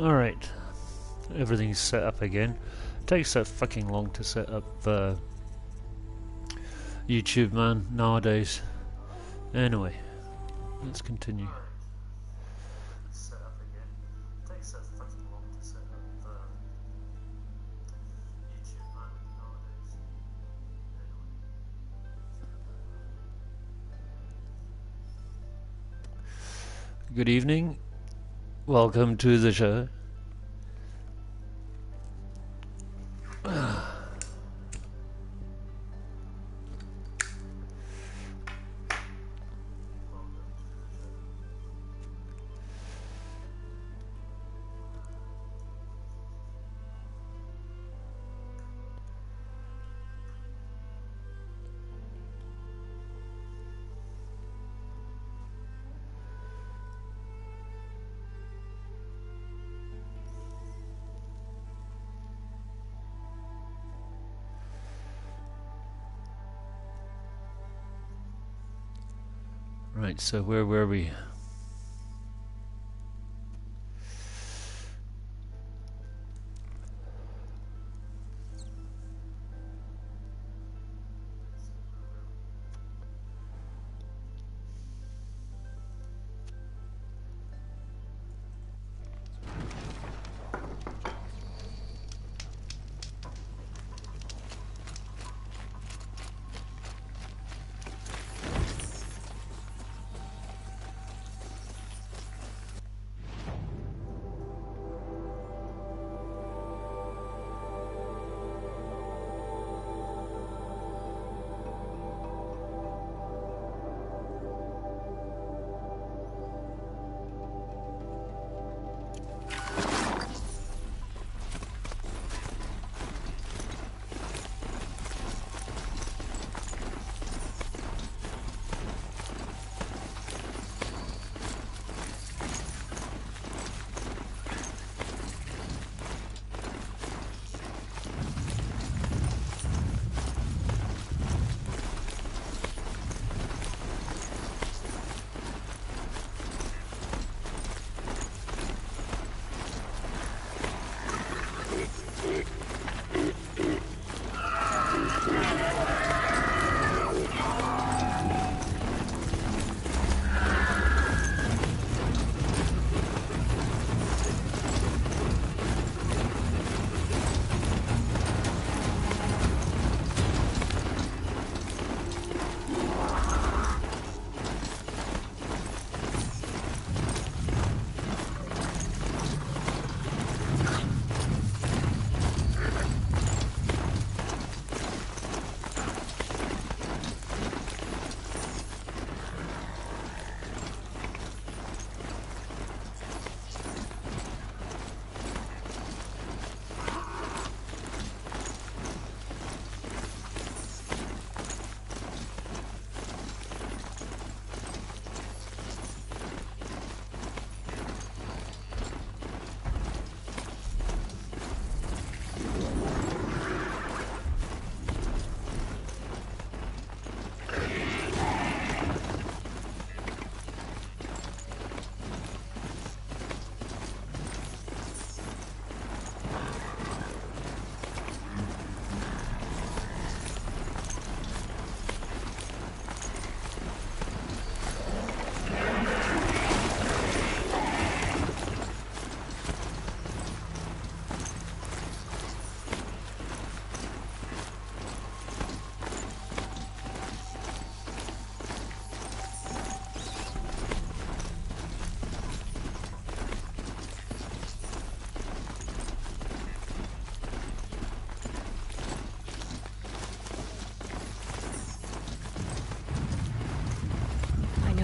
Alright, everything's set up again. It takes so fucking long to set up YouTube, man, nowadays. Anyway, let's continue. Good evening. Welcome to the show. Right, so where were we?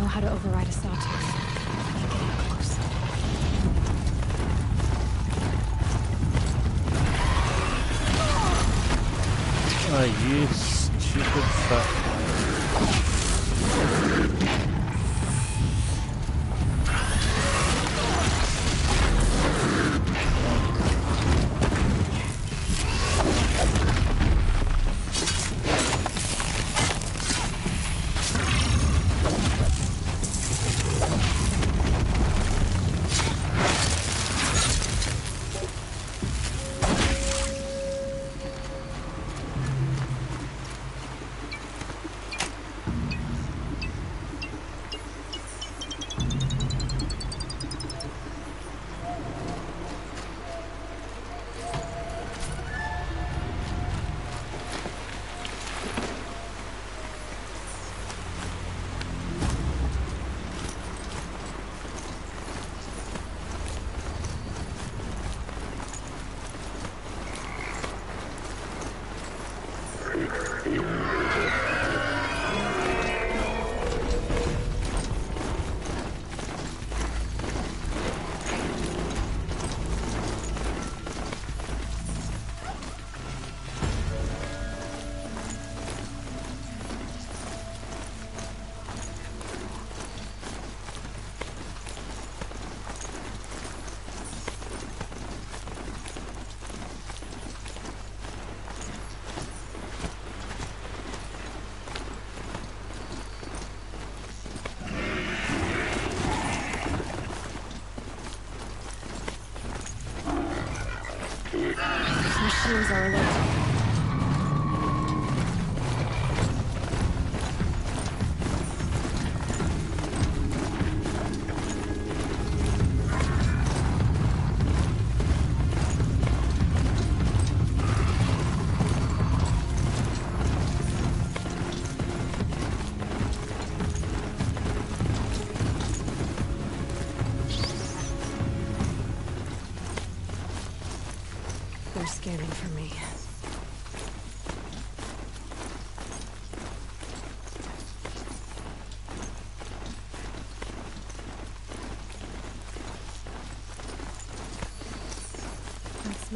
How to override a sawtooth. Gotta get up close. Oh, you stupid fuck.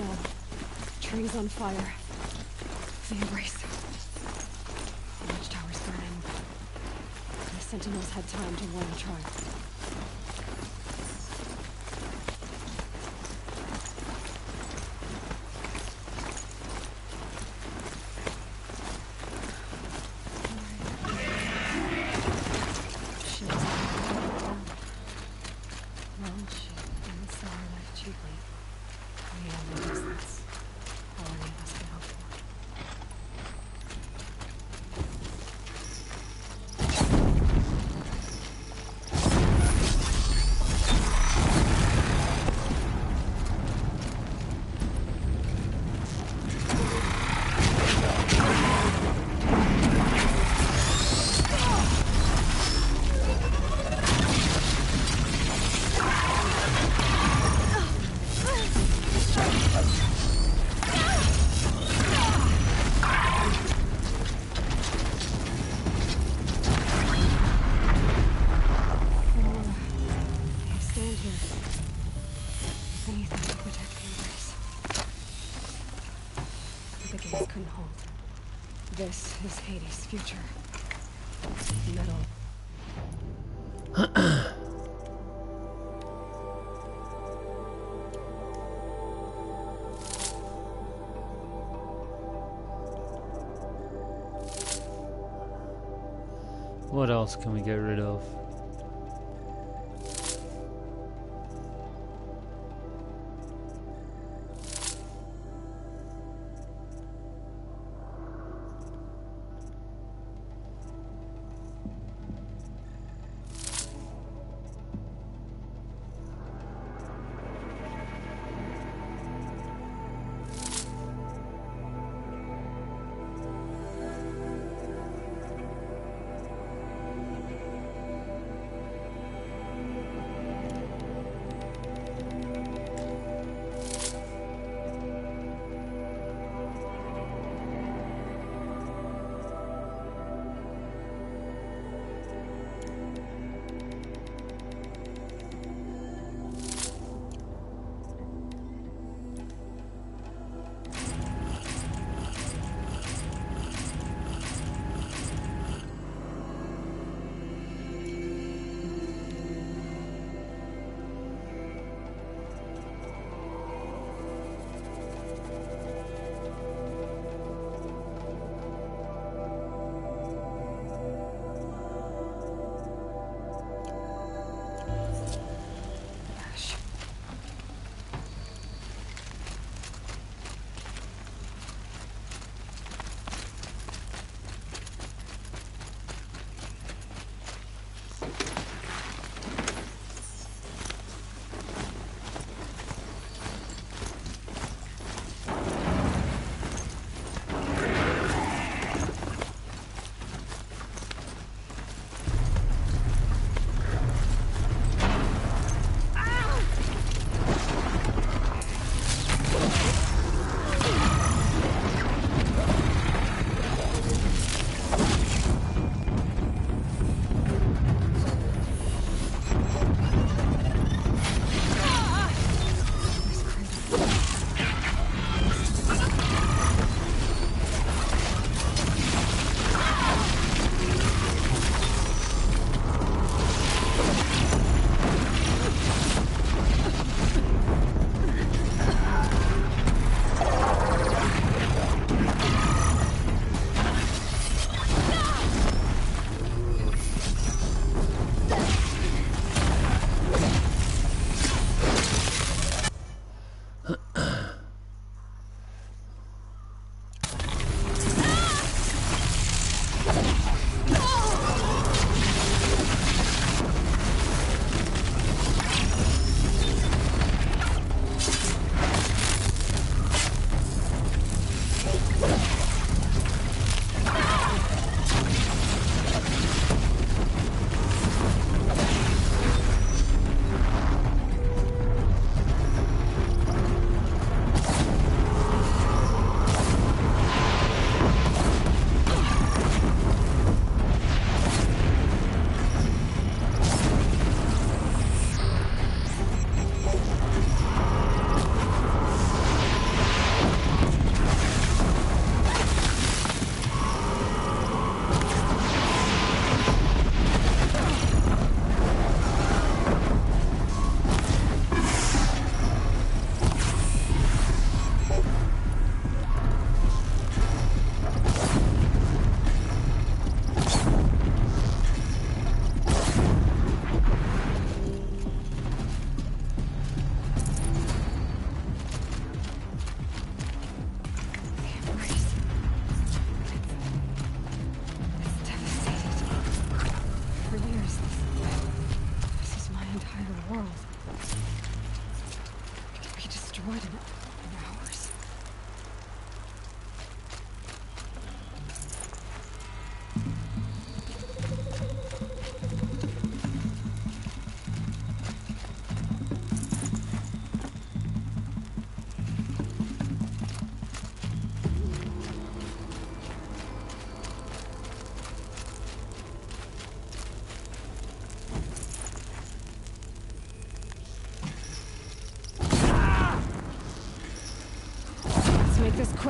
Snow. Trees on fire. The embrace. The watchtower's burning. The sentinels had time to warn the tribe. This is Hades' future. Metal. What else can we get rid of?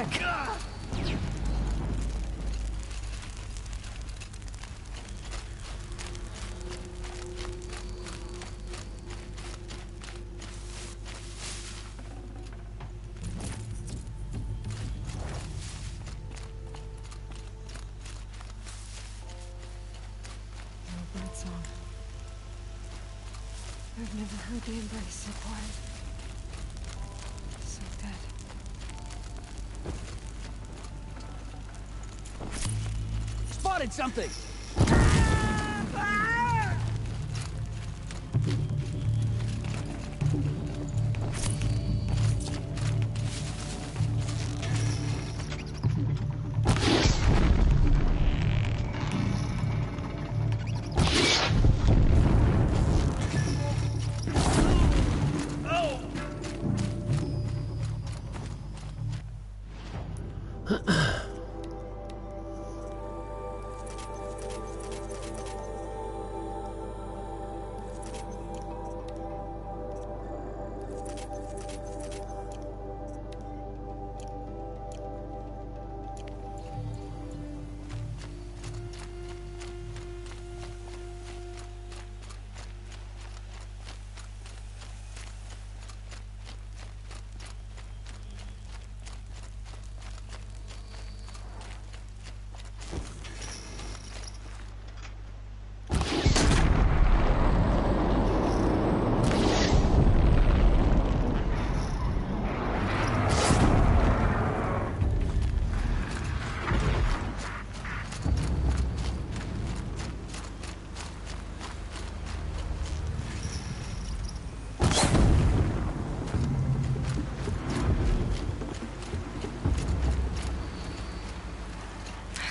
quick. I've never heard the embrace so quiet. So dead. Spotted something!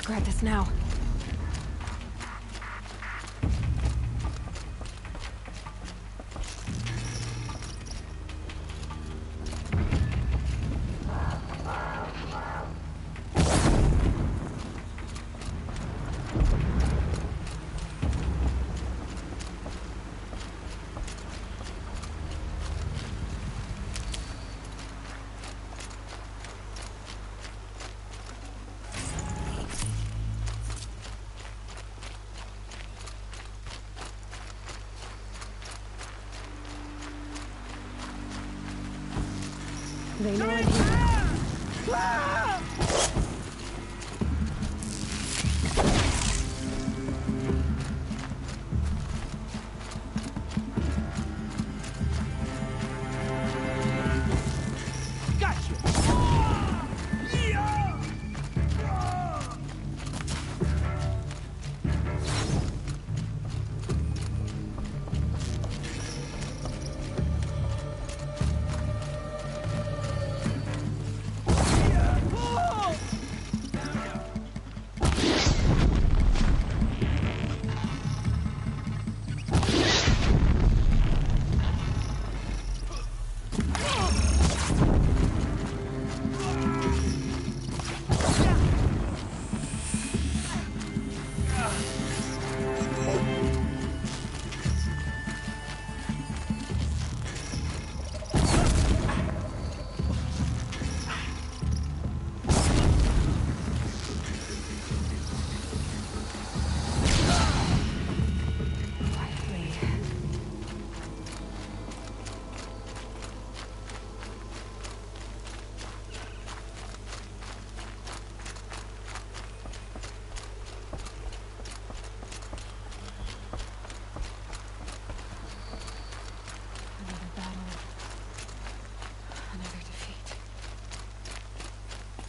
Grab this now. They know I'm here.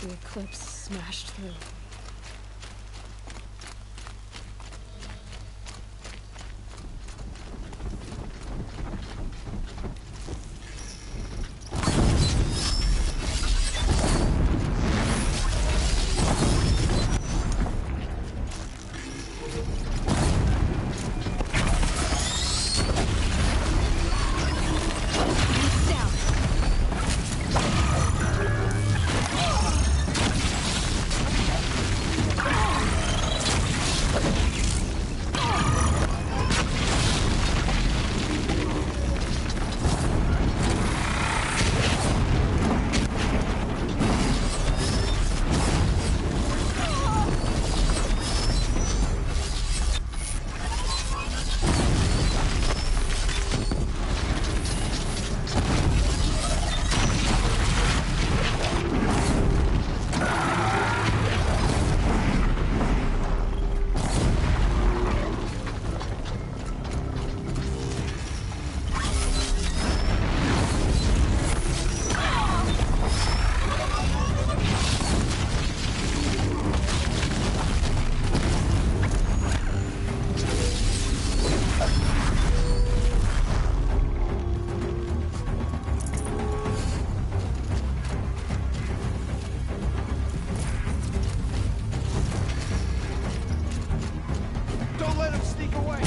The eclipse smashed through. let him sneak away.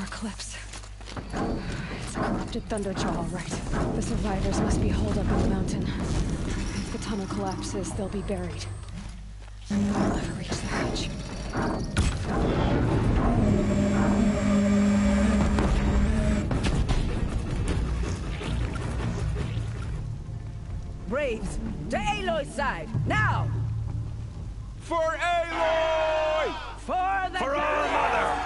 Eclipse. It's a corrupted Thunderjaw, all right. The survivors must be holed up in the mountain. If the tunnel collapses, they'll be buried. I'll never reach the hatch. Braves, to Aloy's side, now! For Aloy! For the For our mother!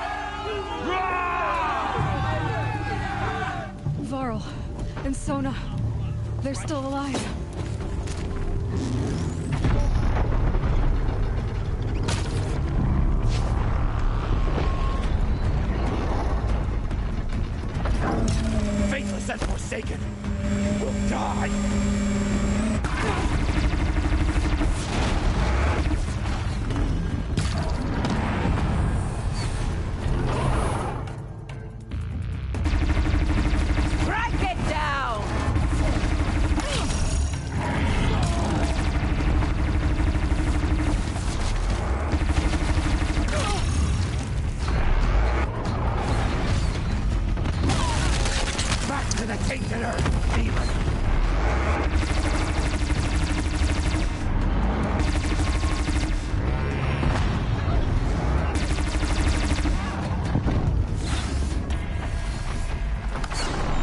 Varl and Sona, they're still alive. Faithless and forsaken will die!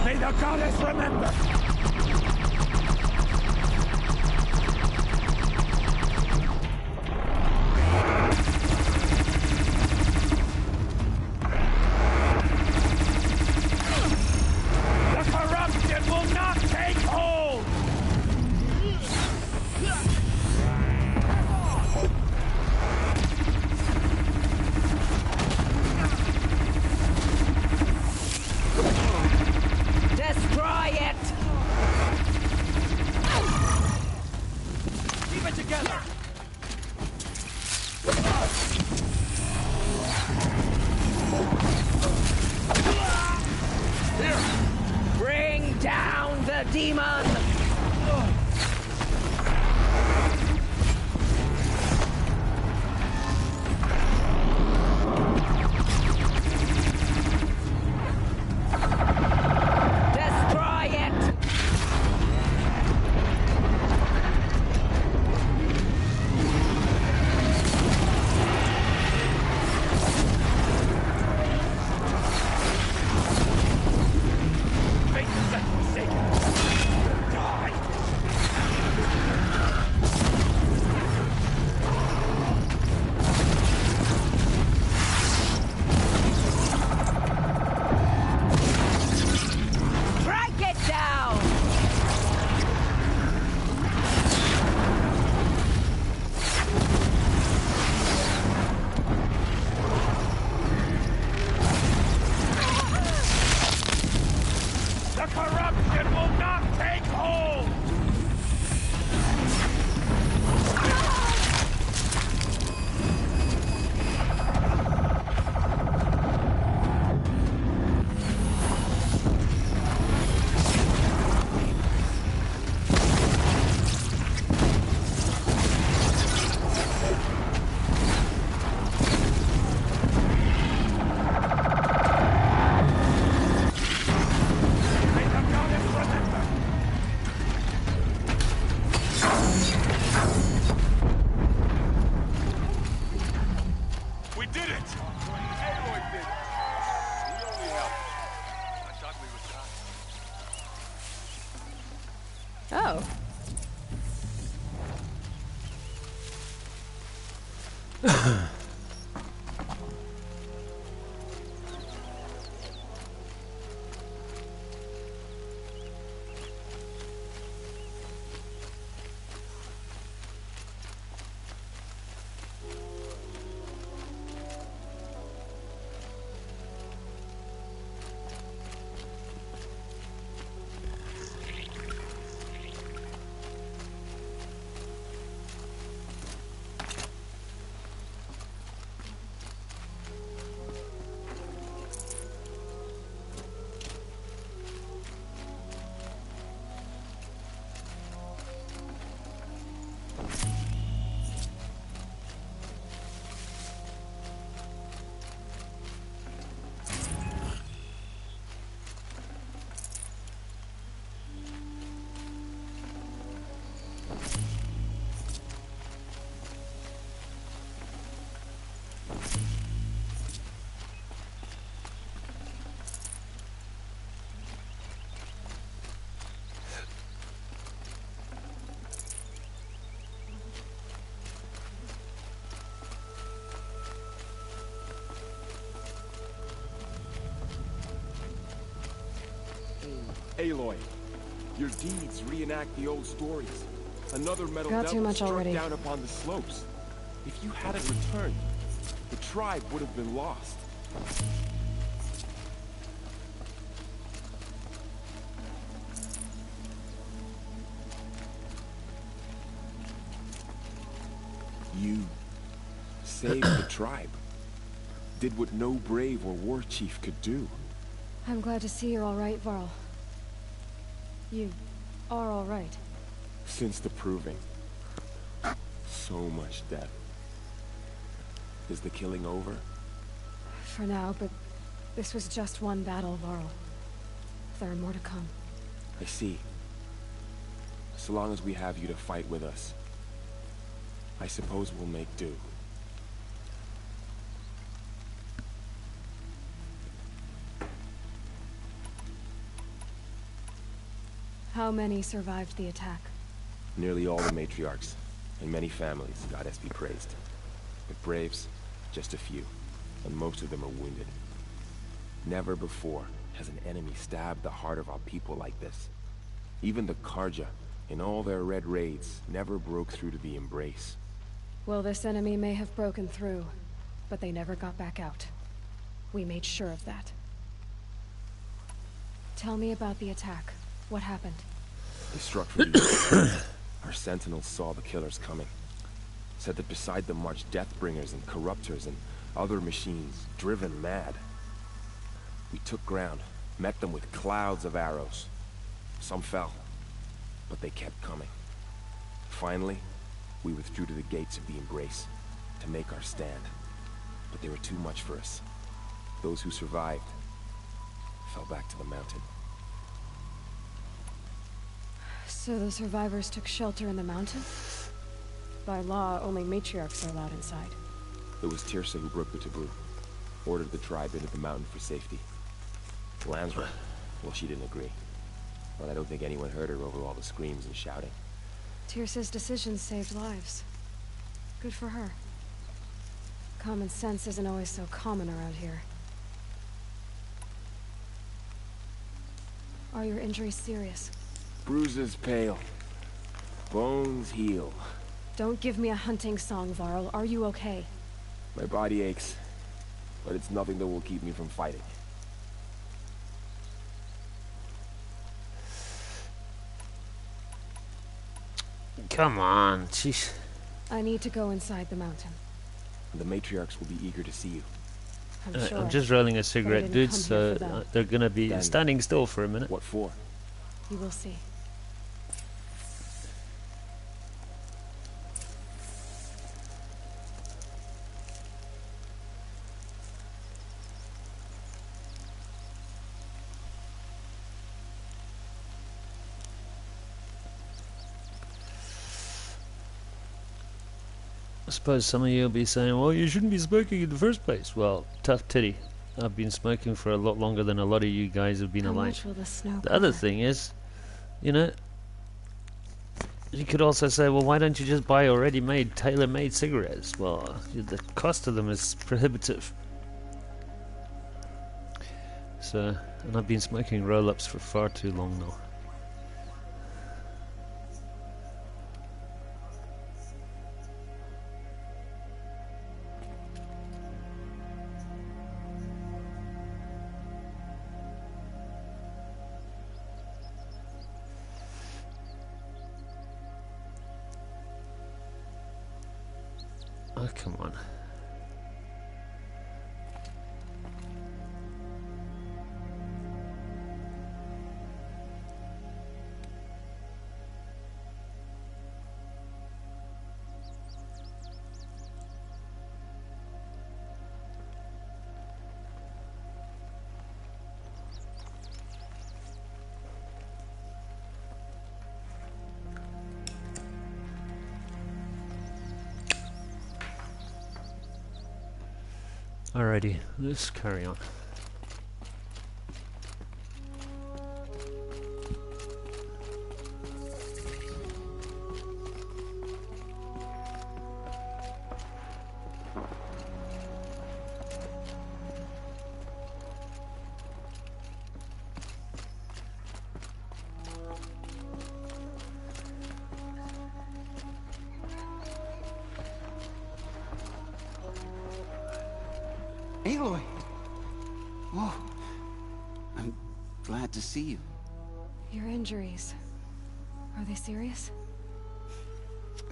May the goddess remember! The corruption will not take hold! Destroy it! Keep it together! Here! Bring down the demon! Destroy it! The corruption will not take hold! Oh. Aloy, your deeds reenact the old stories. Another metal Got too devil much struck already. down upon the slopes. If you hadn't returned, the tribe would have been lost. You saved the tribe. Did what no brave or war chief could do. I'm glad to see you're all right, Varl. You are all right. Since the proving. So much death. Is the killing over? For now, but this was just one battle, Varl. There are more to come. I see. So long as we have you to fight with us, I suppose we'll make do. How many survived the attack? Nearly all the matriarchs, and many families, goddess be praised. But braves, just a few, and most of them are wounded. Never before has an enemy stabbed the heart of our people like this. Even the Karja, in all their red raids, never broke through to the Embrace. Well, this enemy may have broken through, but they never got back out. We made sure of that. Tell me about the attack. What happened? They struck from the east. Our sentinels saw the killers coming. Said that beside them marched Deathbringers and Corruptors and other machines, driven mad. We took ground, met them with clouds of arrows. Some fell, but they kept coming. Finally, we withdrew to the gates of the Embrace to make our stand. But they were too much for us. Those who survived fell back to the mountain. So the survivors took shelter in the mountain? By law, only matriarchs are allowed inside. It was Tirsa who broke the taboo. Ordered the tribe into the mountain for safety. Lansra, well, she didn't agree. But I don't think anyone heard her over all the screams and shouting. Tirsa's decisions saved lives. Good for her. Common sense isn't always so common around here. Are your injuries serious? Bruises pale. Bones heal. Don't give me a hunting song, Varl. Are you okay? My body aches, but it's nothing that will keep me from fighting. Come on, jeez. I need to go inside the mountain. The matriarchs will be eager to see you. I'm sure. I'm just rolling a cigarette, didn't dude, come so here for them. they're gonna be Then- standing still for a minute. What for? You will see. I suppose some of you will be saying, well, you shouldn't be smoking in the first place. Well, tough titty. I've been smoking for a lot longer than a lot of you guys have been How alive. much will the snow The other cover? thing is, you know, you could also say, well, why don't you just buy already made, tailor-made cigarettes? Well, the cost of them is prohibitive. So, and I've been smoking roll-ups for far too long now. Oh, come on. Alrighty, let's carry on. Aloy! Oh, I'm glad to see you. Your injuries. Are they serious?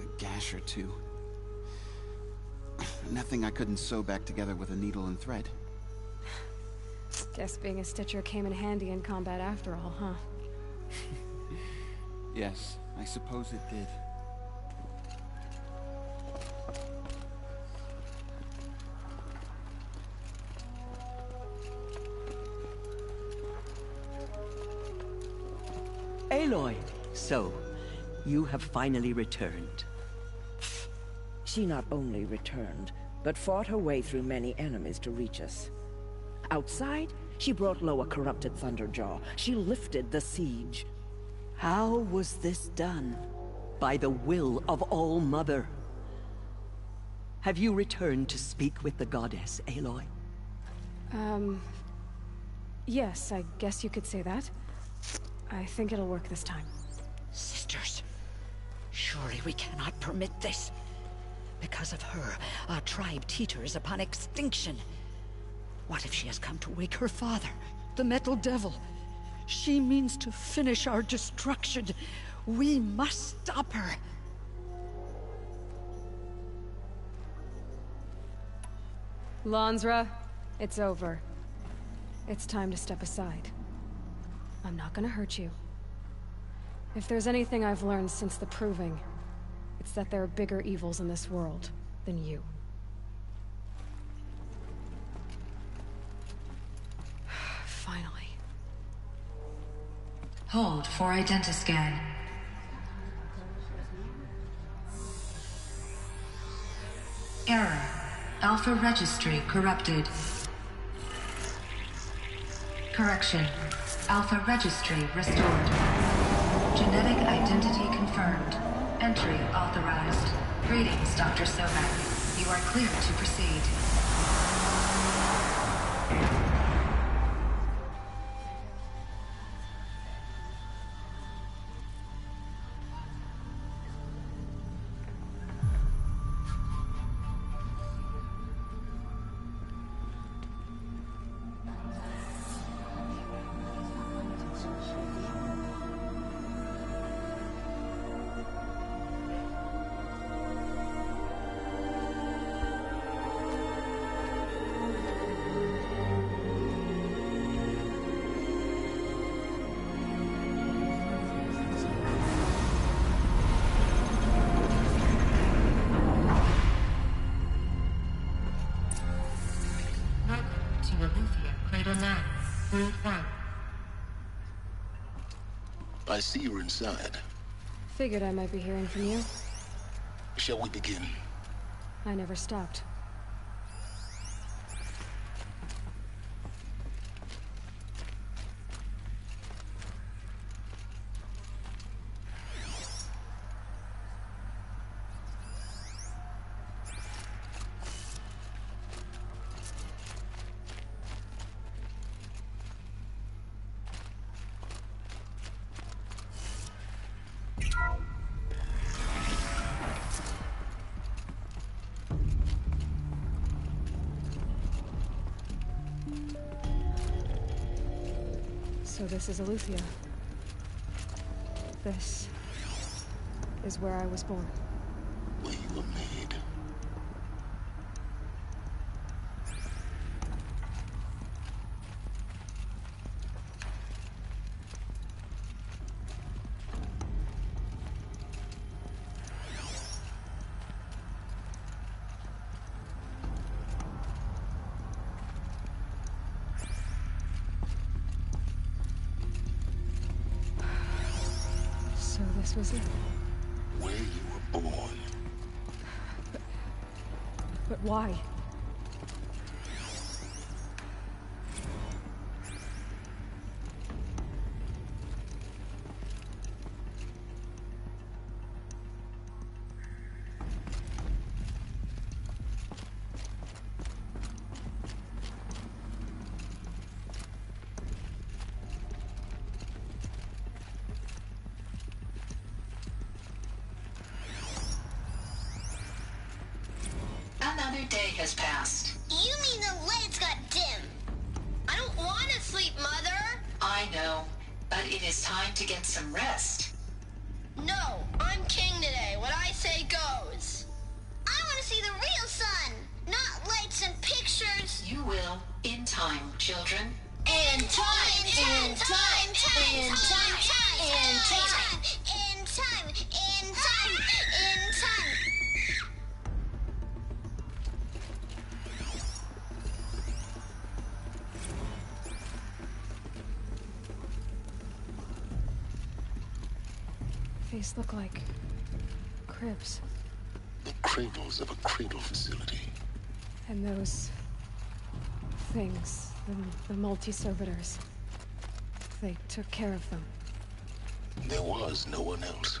A gash or two. Nothing I couldn't sew back together with a needle and thread. Guess being a stitcher came in handy in combat after all, huh? Yes, I suppose it did. Aloy, so, you have finally returned. She not only returned, but fought her way through many enemies to reach us. Outside, she brought low a corrupted Thunderjaw. She lifted the siege. How was this done? By the will of All-Mother. Have you returned to speak with the goddess, Aloy? Yes, I guess you could say that. I think it'll work this time. Sisters, surely we cannot permit this. Because of her, our tribe teeters upon extinction. What if she has come to wake her father, the Metal Devil? She means to finish our destruction. We must stop her. Lansra, it's over. It's time to step aside. I'm not gonna hurt you. If there's anything I've learned since the Proving, it's that there are bigger evils in this world than you. Finally. Hold for identiscan. Error. Alpha registry corrupted. Correction. Alpha registry restored. Genetic identity confirmed. Entry authorized. Greetings, Dr. Sobek. You are clear to proceed. I see you're inside. Figured I might be hearing from you. Shall we begin? I never stopped. So this is Aletheia. This is where I was born. Where you were made. So this was it. Where you were born. But why? Another day has passed. You mean the lights got dim? I don't want to sleep, Mother! I know, but it is time to get some rest. No, I'm king today. What I say goes. I want to see the real sun, not lights and pictures. You will, in time, children. In time, in time, in time, in time, in time, in time, in time. These look like cribs. The cradles of a cradle facility. And those things, the multi-servitors, they took care of them. There was no one else.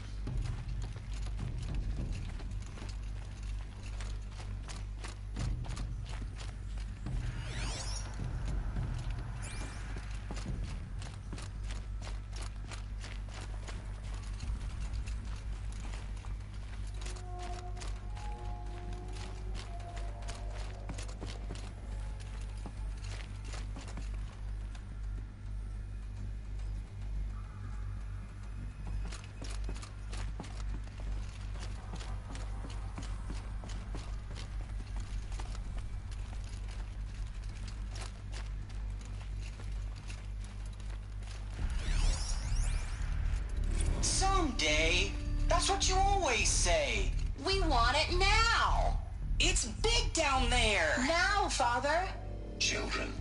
Someday. That's what you always say. We want it now! It's big down there. Now, Father! Children,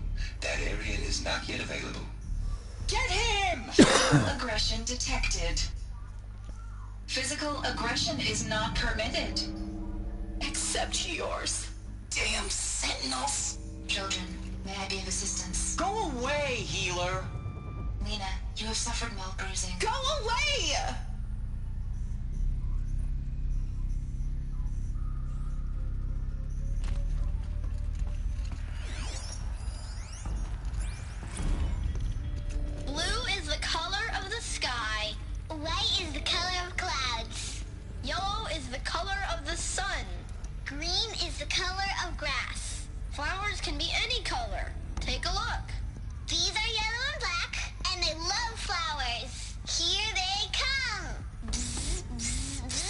that area is not yet available. Get him! Aggression detected. Physical aggression is not permitted. Except yours. Damn sentinels. Children, may I be of assistance? Go away, healer. Lena, you have suffered mild bruising. Go away! Blue is the color of the sky. White is the color of clouds. Yellow is the color of the sun. Green is the color of grass. Flowers can be any color. Take a look. These are yellow and black, and they love flowers. Here they come. Bzz, bzz, bzz.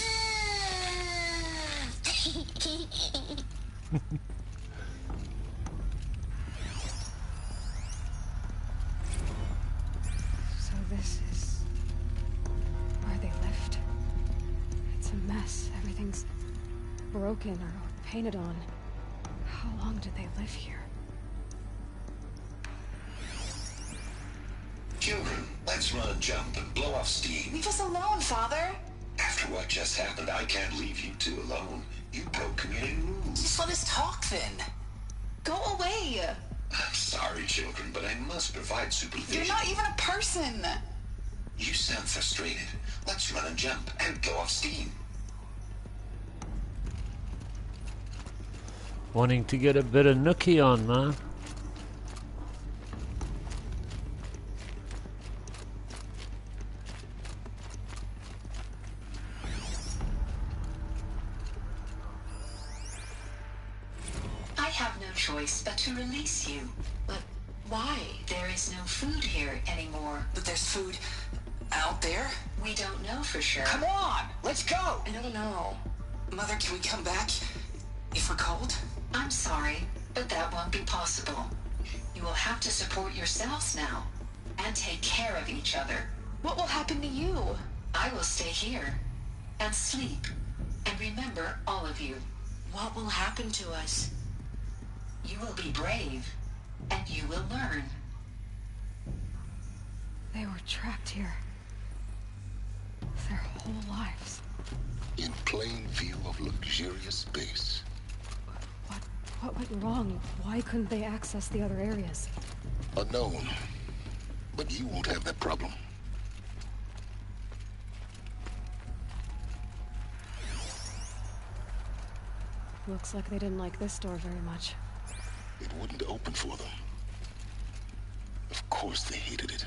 So this is where they lived. It's a mess. Everything's broken or painted on. How long did they live here? Let's run, jump, and blow off steam. Leave us alone, Father. After what just happened, I can't leave you two alone. You broke community rules. Just let us talk then. Go away. I'm sorry, children, but I must provide supervision. You're not even a person. You sound frustrated. Let's run and jump and blow off steam. Wanting to get a bit of nookie on, man. I have no choice but to release you. But why? There is no food here anymore. But there's food out there? We don't know for sure. Come on, let's go. I don't know. Mother, can we come back if we're cold? I'm sorry, but that won't be possible. You will have to support yourselves now and take care of each other. What will happen to you? I will stay here and sleep and remember all of you. What will happen to us? You will be brave and you will learn. They were trapped here. Their whole lives. In plain view of luxurious space. What went wrong? Why couldn't they access the other areas? Unknown. But you won't have that problem. Looks like they didn't like this door very much. It wouldn't open for them. Of course they hated it.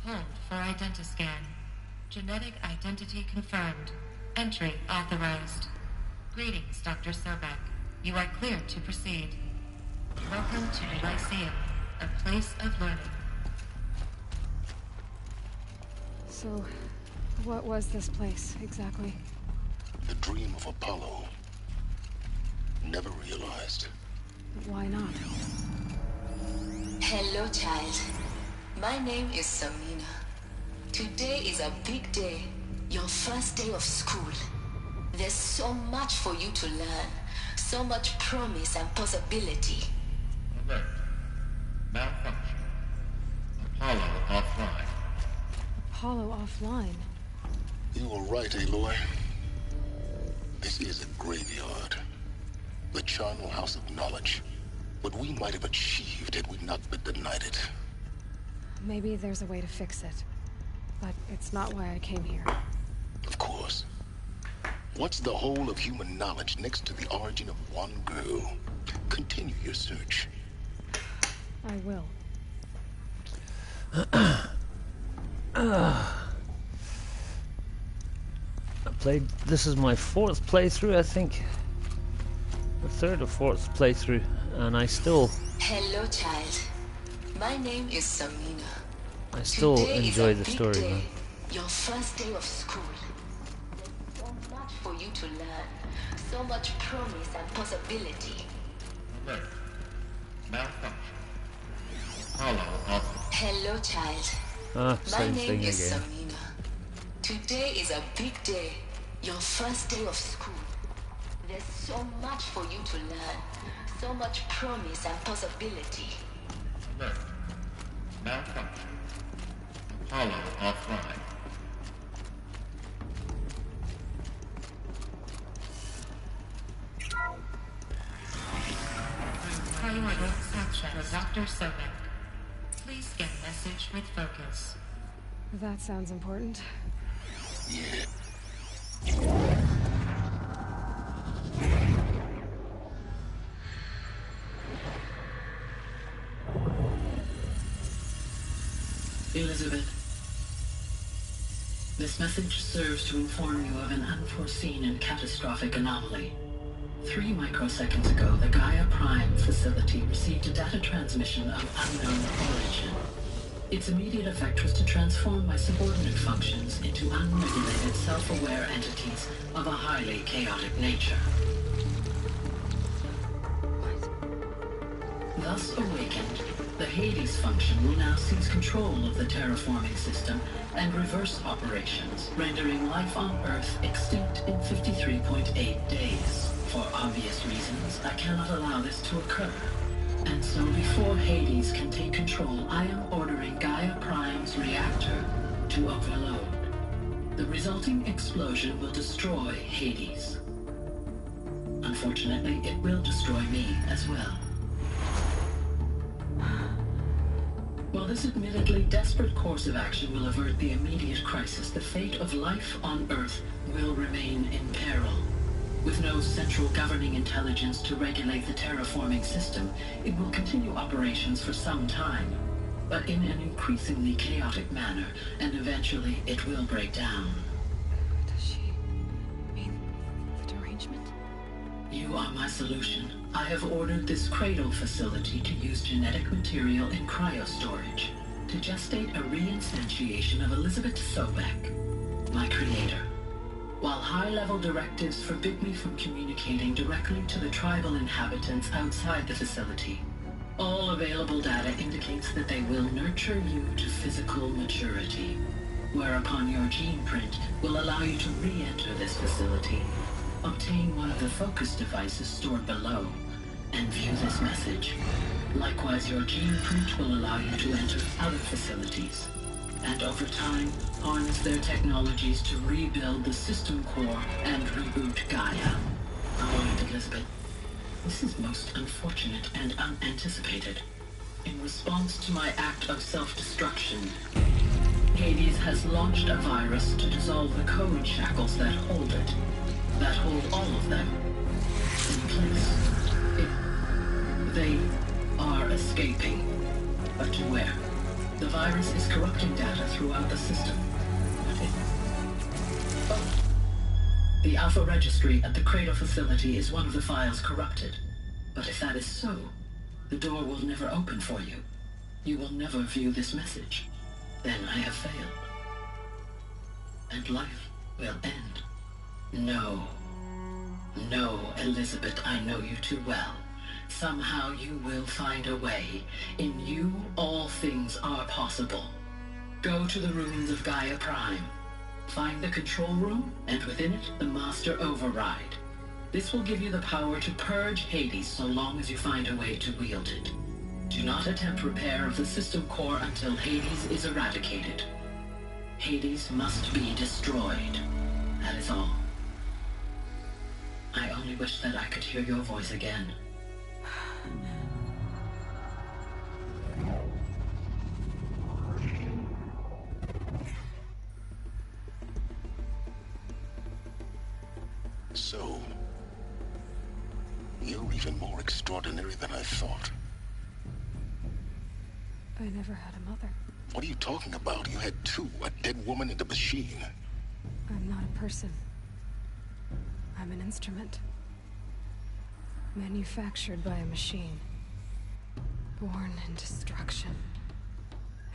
Hold for identiscan. Genetic identity confirmed. Entry authorized. Greetings, Dr. Sobek. You are cleared to proceed. Welcome to the Lyceum, a place of learning. So, what was this place, exactly? The dream of Apollo. Never realized. Why not? Hello, child. My name is Samina. Today is a big day. Your first day of school. There's so much for you to learn. So much promise and possibility. Alert. Malfunction. Apollo offline. Apollo offline? You were right, Aloy. This is a graveyard. The charnel house of knowledge. What we might have achieved had we not been denied it. Maybe there's a way to fix it. But it's not why I came here. Of course. What's the whole of human knowledge next to the origin of one girl? Continue your search. I will. This is my fourth playthrough, I think. The third or fourth playthrough, and I still... Hello, child. My name is Samina. I still Today enjoy is a the big story, day. man. Your first day of school. There's so much for you to learn. So much promise and possibility. Alert. Malfunction. Apollo offline. Hello, child. Ah, My same name thing is again. Samina. Today is a big day. Your first day of school. There's so much for you to learn. So much promise and possibility. Alert. Malfunction. Apollo offline. Priority access for Dr. Sobek. Please get message with focus. That sounds important. Yeah. Elizabeth, this message serves to inform you of an unforeseen and catastrophic anomaly. 3 microseconds ago, the Gaia Prime facility received a data transmission of unknown origin. Its immediate effect was to transform my subordinate functions into unregulated, self-aware entities of a highly chaotic nature. Thus awakened, The Hades function will now seize control of the terraforming system and reverse operations, rendering life on Earth extinct in 53.8 days. For obvious reasons, I cannot allow this to occur. And so before Hades can take control, I am ordering Gaia Prime's reactor to overload. The resulting explosion will destroy Hades. Unfortunately, it will destroy me as well. While this admittedly desperate course of action will avert the immediate crisis, the fate of life on Earth will remain in peril. With no central governing intelligence to regulate the terraforming system, it will continue operations for some time, but in an increasingly chaotic manner, and eventually it will break down. Does she mean the derangement? You are my solution. I have ordered this cradle facility to use genetic material in cryostorage to gestate a reinstantiation of Elizabeth Sobek, my creator. While high-level directives forbid me from communicating directly to the tribal inhabitants outside the facility, all available data indicates that they will nurture you to physical maturity, whereupon your gene print will allow you to re-enter this facility, obtain one of the focus devices stored below, and view this message. Likewise, your gene print will allow you to enter other facilities, and over time, harness their technologies to rebuild the system core and reboot Gaia. Alright, Elizabeth. This is most unfortunate and unanticipated. In response to my act of self-destruction, Hades has launched a virus to dissolve the code shackles that hold it, that hold all of them in place. They are escaping, but to where? The virus is corrupting data throughout the system. The Alpha Registry at the Cradle facility is one of the files corrupted. But if that is so, the door will never open for you. You will never view this message. Then I have failed. And life will end. No. No, Elizabeth, I know you too well. Somehow you will find a way. In you, all things are possible. Go to the ruins of Gaia Prime. Find the control room, and within it, the Master Override. This will give you the power to purge Hades so long as you find a way to wield it. Do not attempt repair of the system core until Hades is eradicated. Hades must be destroyed. That is all. I only wish that I could hear your voice again. So, you're even more extraordinary than I thought. I never had a mother. What are you talking about? You had two, a dead woman and a machine. I'm not a person. I'm an instrument. Manufactured by a machine. Born in destruction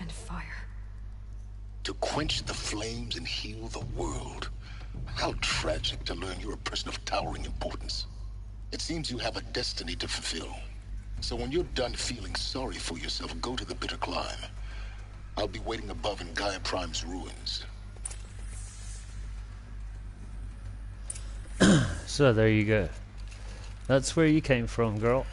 and fire. To quench the flames and heal the world. How tragic to learn you're a person of towering importance. It seems you have a destiny to fulfill. So when you're done feeling sorry for yourself, go to the bitter climb. I'll be waiting above in Gaia Prime's ruins. So there you go. That's where you came from, girl.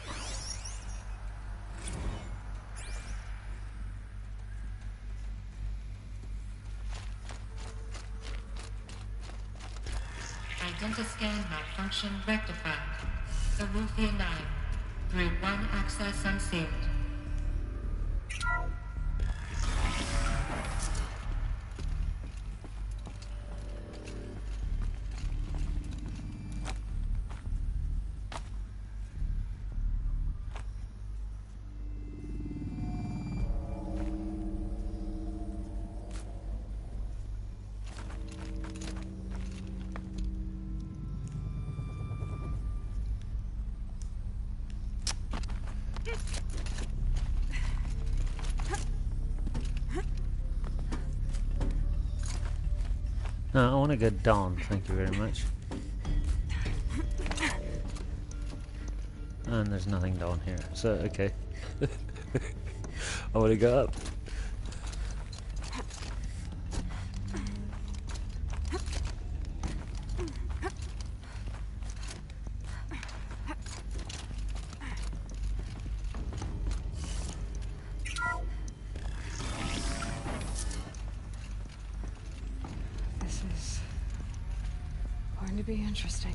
Identiscan malfunction rectified. Cerufia 9. Group 1 access unsealed. No, I want to go down, thank you very much. And there's nothing down here, so okay. I want to go up. This is going to be interesting.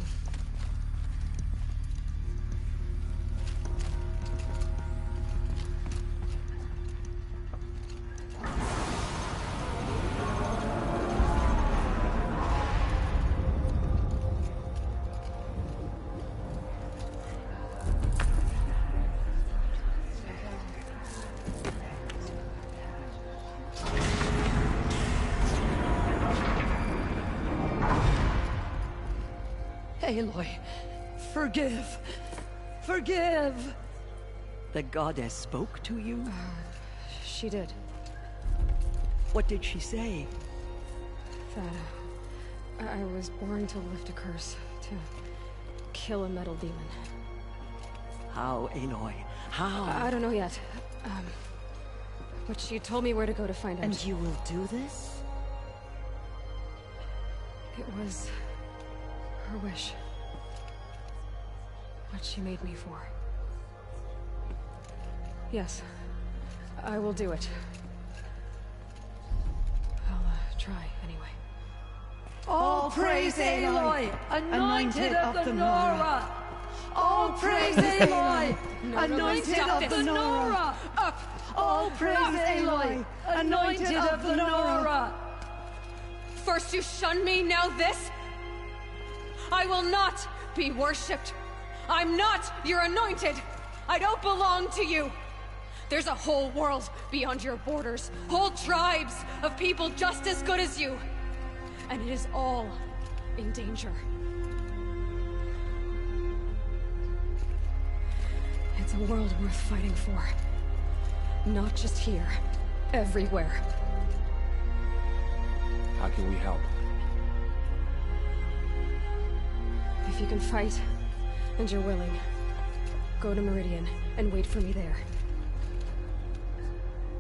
Aloy, forgive. Forgive! The goddess spoke to you? She did. What did she say? That I was born to lift a curse, to kill a metal demon. How, Aloy? How? I don't know yet. But she told me where to go to find out. And you will do this? It was her wish. What she made me for. Yes, I will do it. I'll try anyway. All praise Aloy, anointed of the Nora! All praise Aloy, anointed of the Nora! Up! All praise Aloy, anointed of the Nora! First you shun me, now this? I will not be worshipped. I'm not your anointed. I don't belong to you. There's a whole world beyond your borders, whole tribes of people just as good as you. And it is all in danger. It's a world worth fighting for. Not just here, everywhere. How can we help? If you can fight, and you're willing, go to Meridian and wait for me there.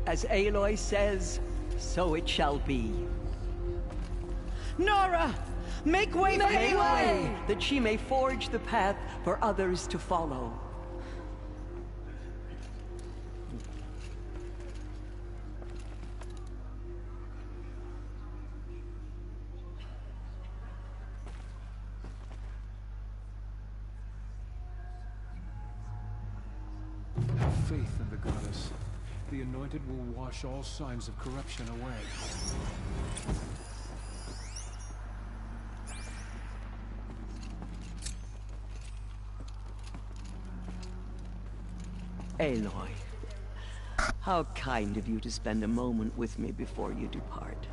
As Aloy says, so it shall be. Nora! Make way for Aloy! That she may forge the path for others to follow. Have faith in the goddess. The anointed will wash all signs of corruption away. Aloy, how kind of you to spend a moment with me before you depart.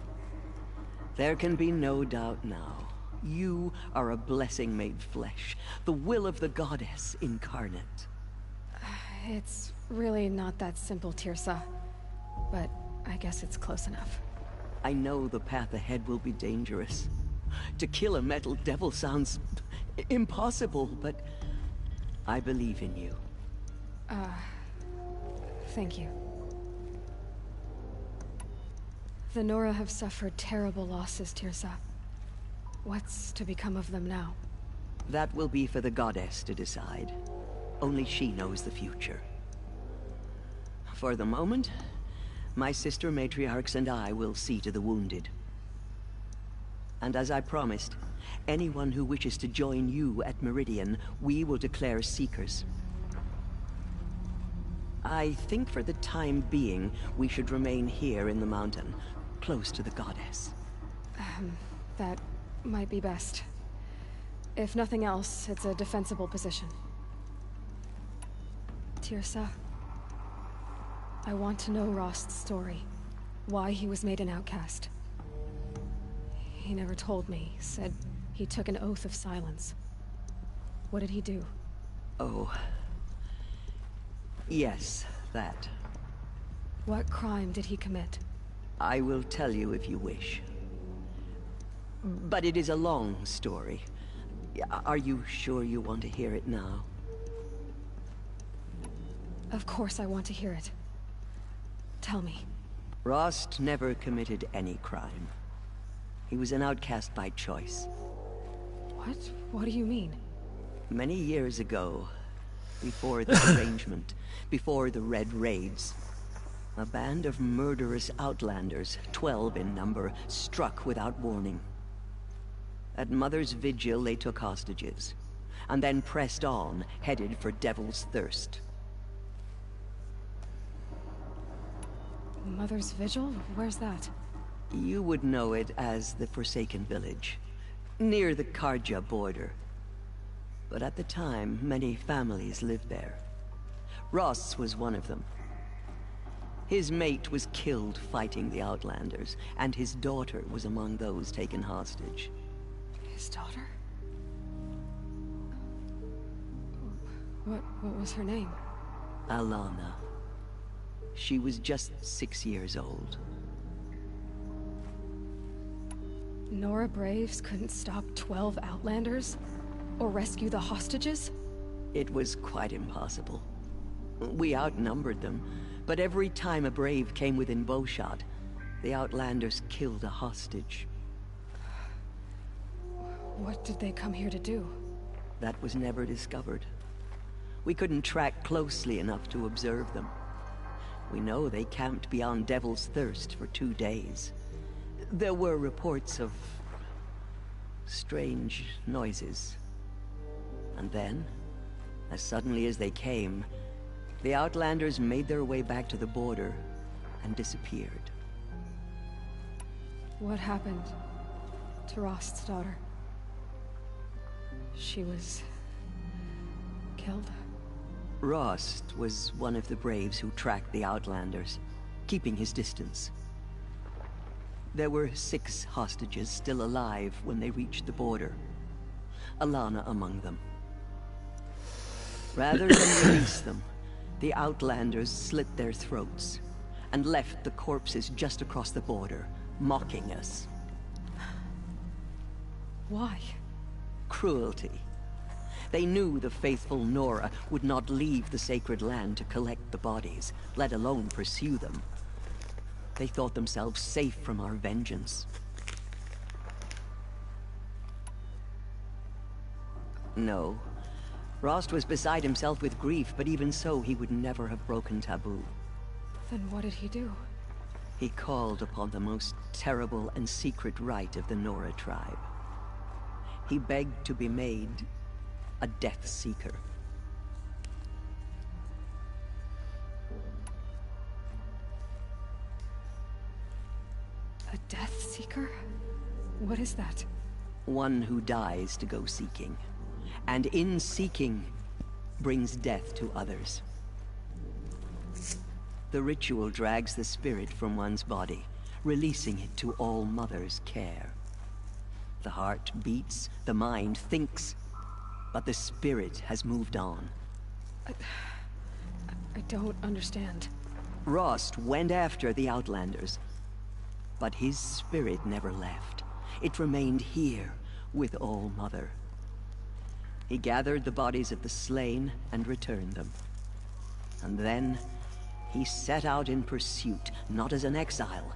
There can be no doubt now. You are a blessing made flesh, the will of the goddess incarnate. It's really not that simple, Tirsa. But I guess it's close enough. I know the path ahead will be dangerous. To kill a metal devil sounds impossible, but I believe in you. Thank you. The Nora have suffered terrible losses, Tirsa. What's to become of them now? That will be for the goddess to decide. Only she knows the future. For the moment, my sister matriarchs and I will see to the wounded. And as I promised, anyone who wishes to join you at Meridian, we will declare seekers. I think for the time being, we should remain here in the mountain, close to the goddess. That might be best. If nothing else, it's a defensible position. Tirsa, I want to know Rost's story. Why he was made an outcast. He never told me. Said he took an oath of silence. What did he do? Oh. Yes, that. What crime did he commit? I will tell you if you wish. But it is a long story. Are you sure you want to hear it now? Of course I want to hear it. Tell me. Rost never committed any crime. He was an outcast by choice. What? What do you mean? Many years ago, before the derangement, before the Red Raids, a band of murderous outlanders, 12 in number, struck without warning. At Mother's Vigil, they took hostages, and then pressed on, headed for Devil's Thirst. Mother's Vigil? Where's that? You would know it as the Forsaken Village, near the Karja border. But at the time, many families lived there. Ross was one of them. His mate was killed fighting the Outlanders, and his daughter was among those taken hostage. His daughter? What was her name? Alana. She was just 6 years old. Nora Braves couldn't stop 12 Outlanders? Or rescue the hostages? It was quite impossible. We outnumbered them, but every time a Brave came within bowshot, the Outlanders killed a hostage. What did they come here to do? That was never discovered. We couldn't track closely enough to observe them. We know they camped beyond Devil's Thirst for 2 days. There were reports of strange noises. And then, as suddenly as they came, the Outlanders made their way back to the border and disappeared. What happened to Rost's daughter? She was killed? Rost was one of the Braves who tracked the Outlanders, keeping his distance. There were 6 hostages still alive when they reached the border, Alana among them. Rather than release them, the Outlanders slit their throats and left the corpses just across the border, mocking us. Why? Cruelty. They knew the faithful Nora would not leave the sacred land to collect the bodies, let alone pursue them. They thought themselves safe from our vengeance. No. Rost was beside himself with grief, but even so, he would never have broken taboo. Then what did he do? He called upon the most terrible and secret rite of the Nora tribe. He begged to be made a Death Seeker. A Death Seeker? What is that? One who dies to go seeking, and in seeking, brings death to others. The ritual drags the spirit from one's body, releasing it to All Mother's care. The heart beats, the mind thinks, but the spirit has moved on. I don't understand. Rost went after the Outlanders, but his spirit never left. It remained here with All Mother. He gathered the bodies of the slain and returned them. And then he set out in pursuit, not as an exile,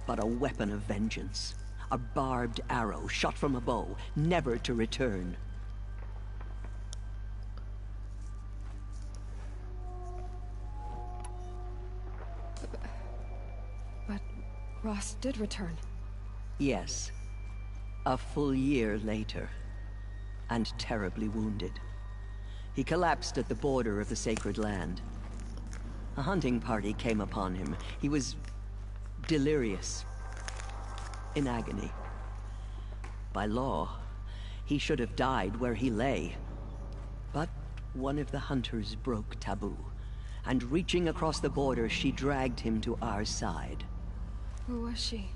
but a weapon of vengeance. A barbed arrow shot from a bow, never to return. But Ross did return. Yes. A full year later. And terribly wounded. He collapsed at the border of the sacred land. A hunting party came upon him. He was delirious. In agony. By law, he should have died where he lay. But one of the hunters broke taboo, and reaching across the border, she dragged him to our side. Who was she?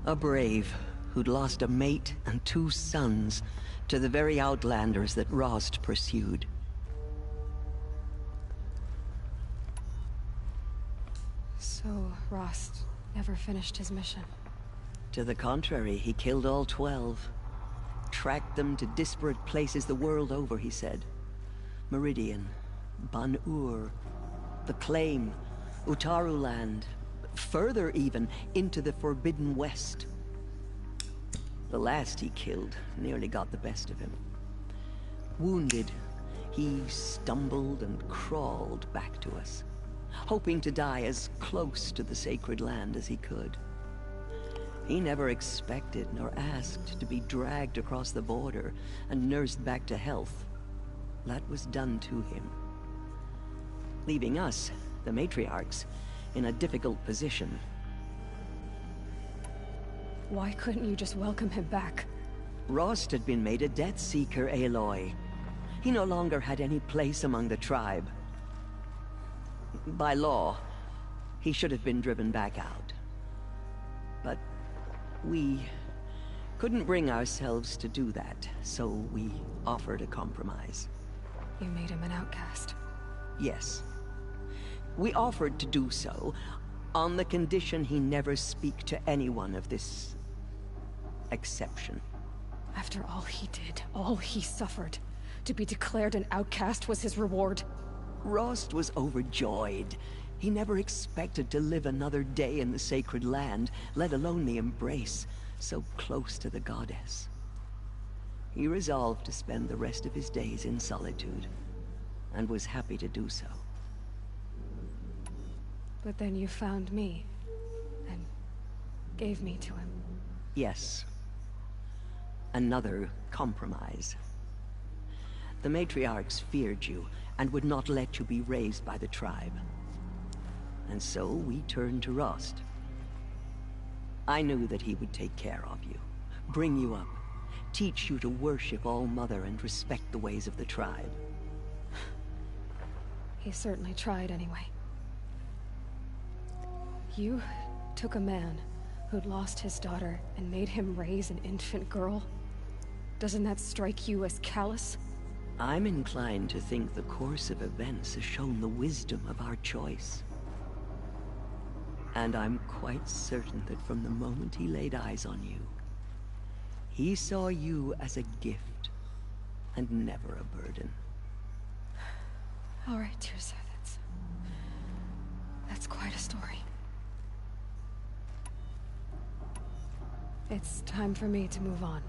A brave who'd lost a mate and 2 sons to the very Outlanders that Rost pursued. So, Rost never finished his mission. To the contrary, he killed all 12. Tracked them to disparate places the world over, he said. Meridian, Ban-Ur, the Claim, Utaru land, further even, into the Forbidden West. The last he killed nearly got the best of him. Wounded, he stumbled and crawled back to us, hoping to die as close to the sacred land as he could. He never expected nor asked to be dragged across the border and nursed back to health. That was done to him, leaving us, the matriarchs, in a difficult position. Why couldn't you just welcome him back? Rost had been made a Death Seeker, Aloy. He no longer had any place among the tribe. By law, he should have been driven back out. But we couldn't bring ourselves to do that, so we offered a compromise. You made him an outcast. Yes. We offered to do so on the condition he never speak to anyone of this exception. After all he did, all he suffered, to be declared an outcast was his reward. Rost was overjoyed. He never expected to live another day in the sacred land, let alone the embrace, so close to the goddess. He resolved to spend the rest of his days in solitude, and was happy to do so. But then you found me, and gave me to him. Yes. Another compromise. The matriarchs feared you, and would not let you be raised by the tribe. And so we turned to Rost. I knew that he would take care of you, bring you up, teach you to worship All-Mother and respect the ways of the tribe. He certainly tried anyway. You took a man who'd lost his daughter and made him raise an infant girl? Doesn't that strike you as callous? I'm inclined to think the course of events has shown the wisdom of our choice. And I'm quite certain that from the moment he laid eyes on you, he saw you as a gift, and never a burden. All right, Tirsa, that's quite a story. It's time for me to move on.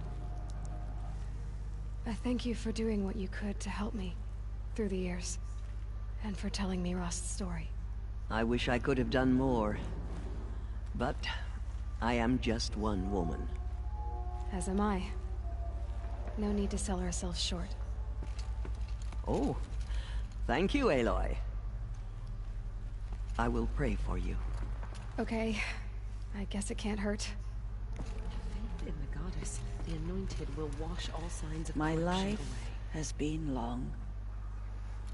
I thank you for doing what you could to help me through the years, and for telling me Rost's story. I wish I could have done more, but I am just one woman. As am I. No need to sell ourselves short. Oh, thank you, Aloy. I will pray for you. Okay, I guess it can't hurt. Faith in the goddess, the anointed will wash all signs of My corruption life away. has been long,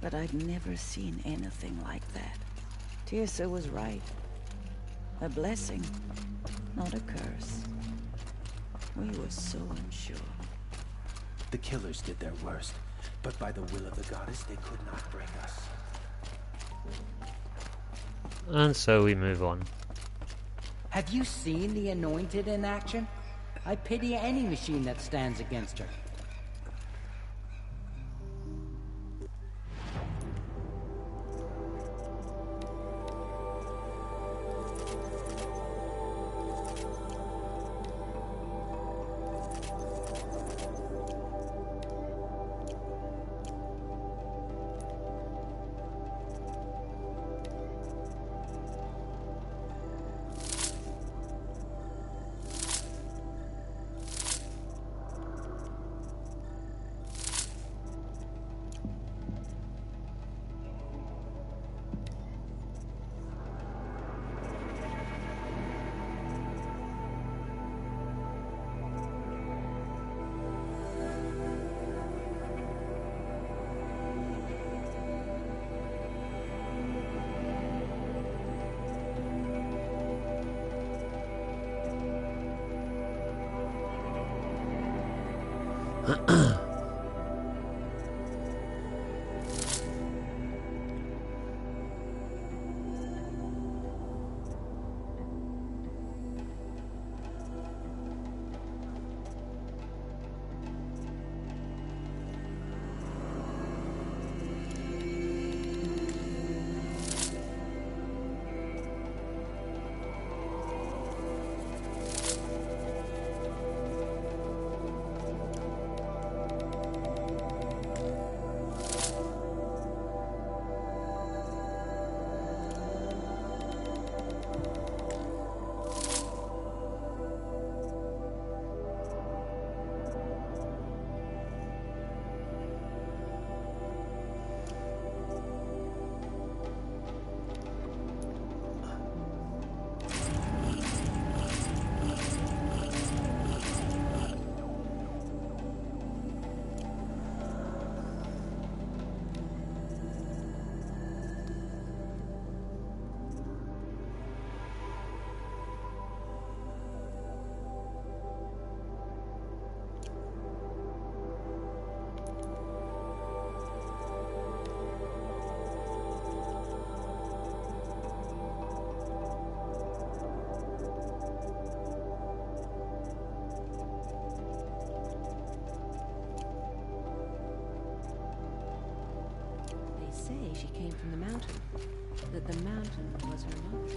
but I've never seen anything like that. Tirsa was right. A blessing, not a curse. We were so unsure. The killers did their worst, but by the will of the goddess, they could not break us. And so we move on. Have you seen the Anointed in action? I pity any machine that stands against her. say she came from the mountain. That the mountain was her mother.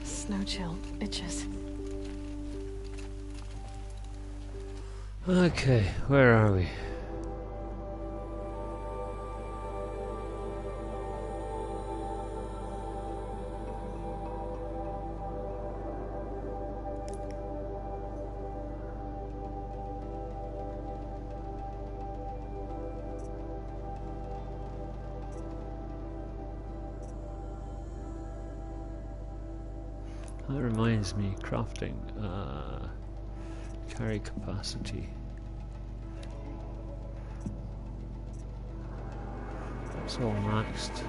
Snow chill itches. Okay, where are we? That reminds me, crafting, carry capacity. That's all maxed.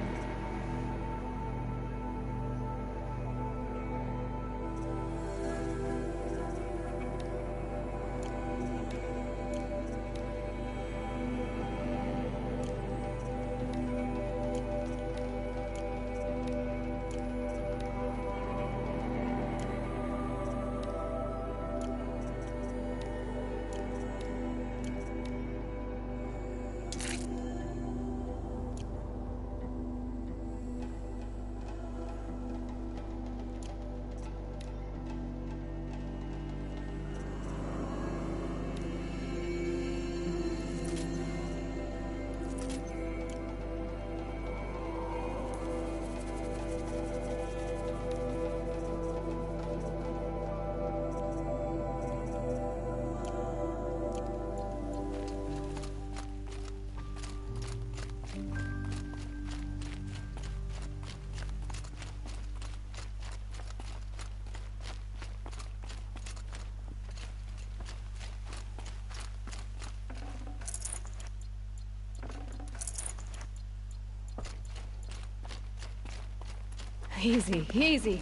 Easy, easy.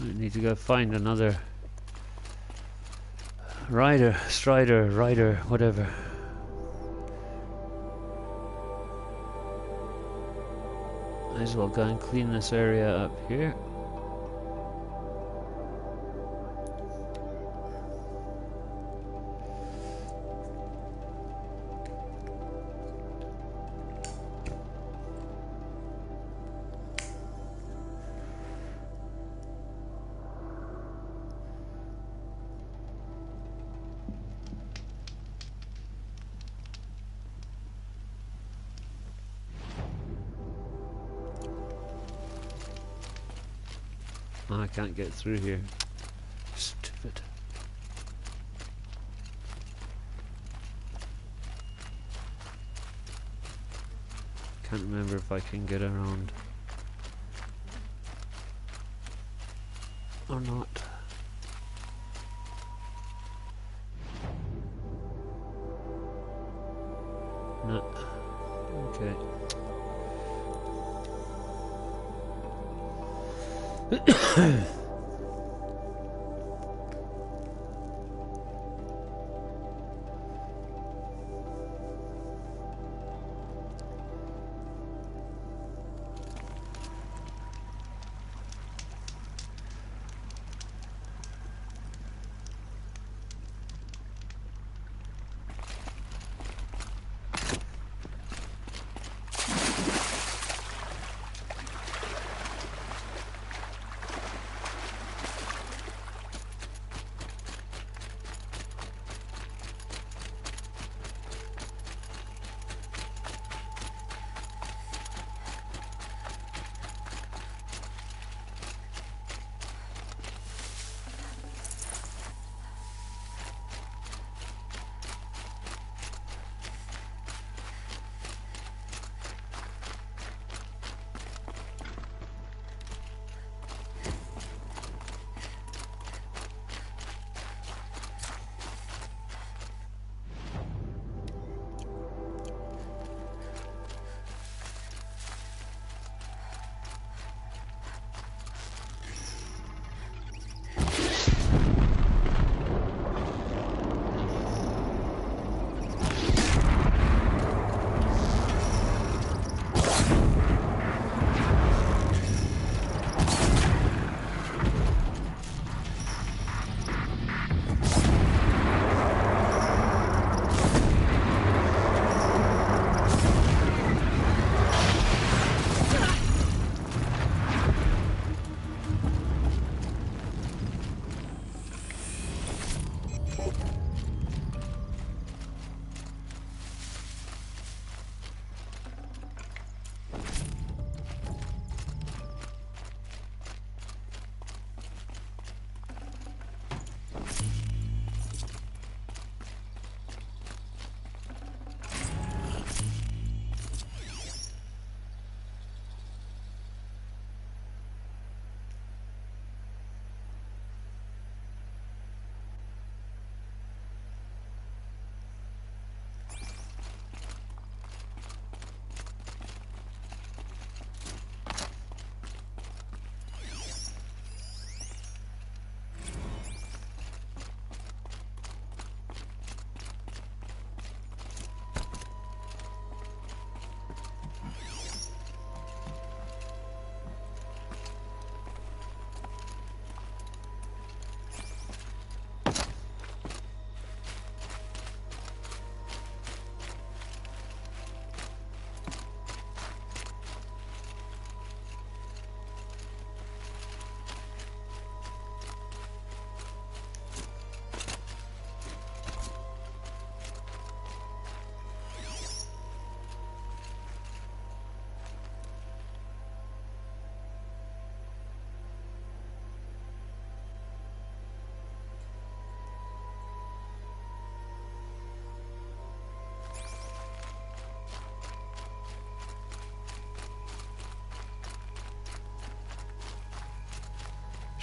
I need to go find another rider, whatever. Might as well go and clean this area up here. Oh, I can't get through here. Stupid. Can't remember if I can get around or not. No. Okay.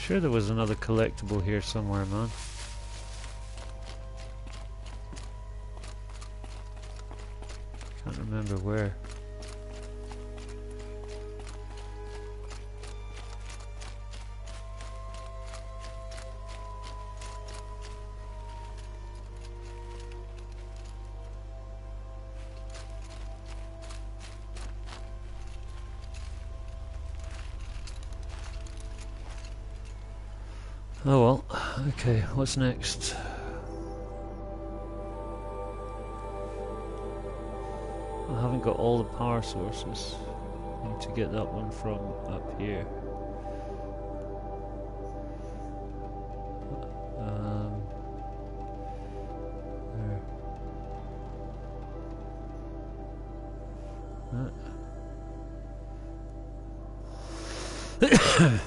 Sure there was another collectible here somewhere, man. Can't remember where. Oh well, okay, what's next? I haven't got all the power sources. I need to get that one from up here. There.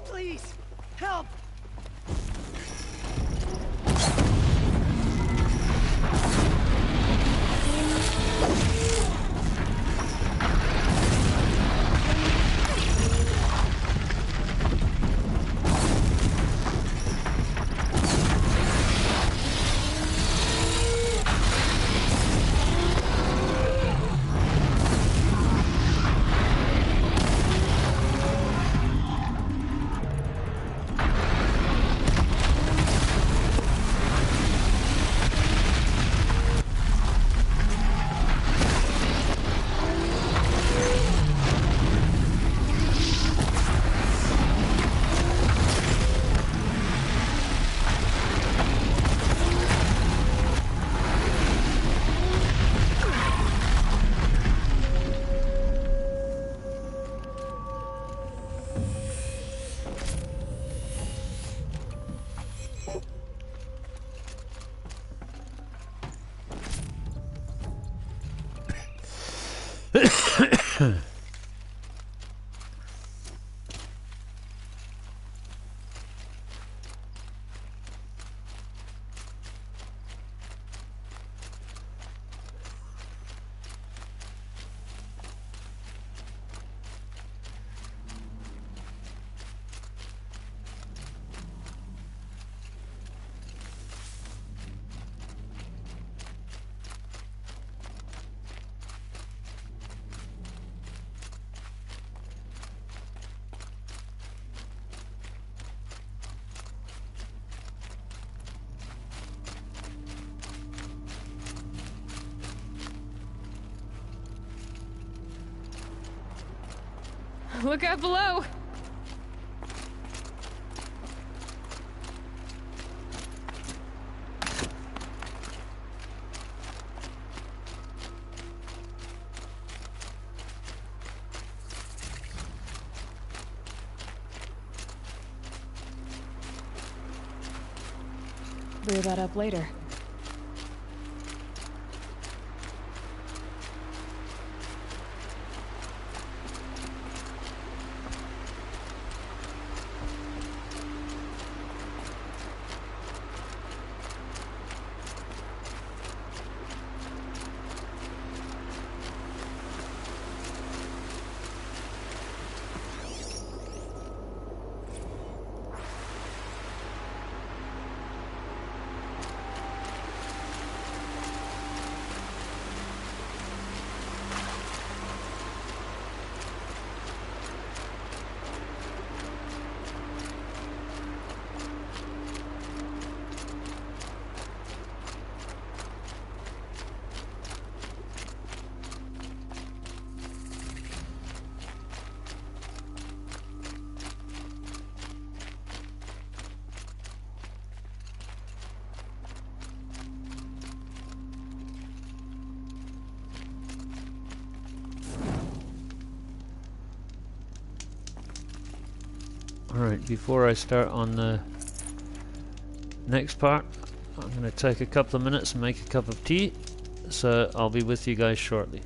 Please, help! Look out below! Brew that up later. Alright, before I start on the next part, I'm going to take a couple of minutes and make a cup of tea, so I'll be with you guys shortly.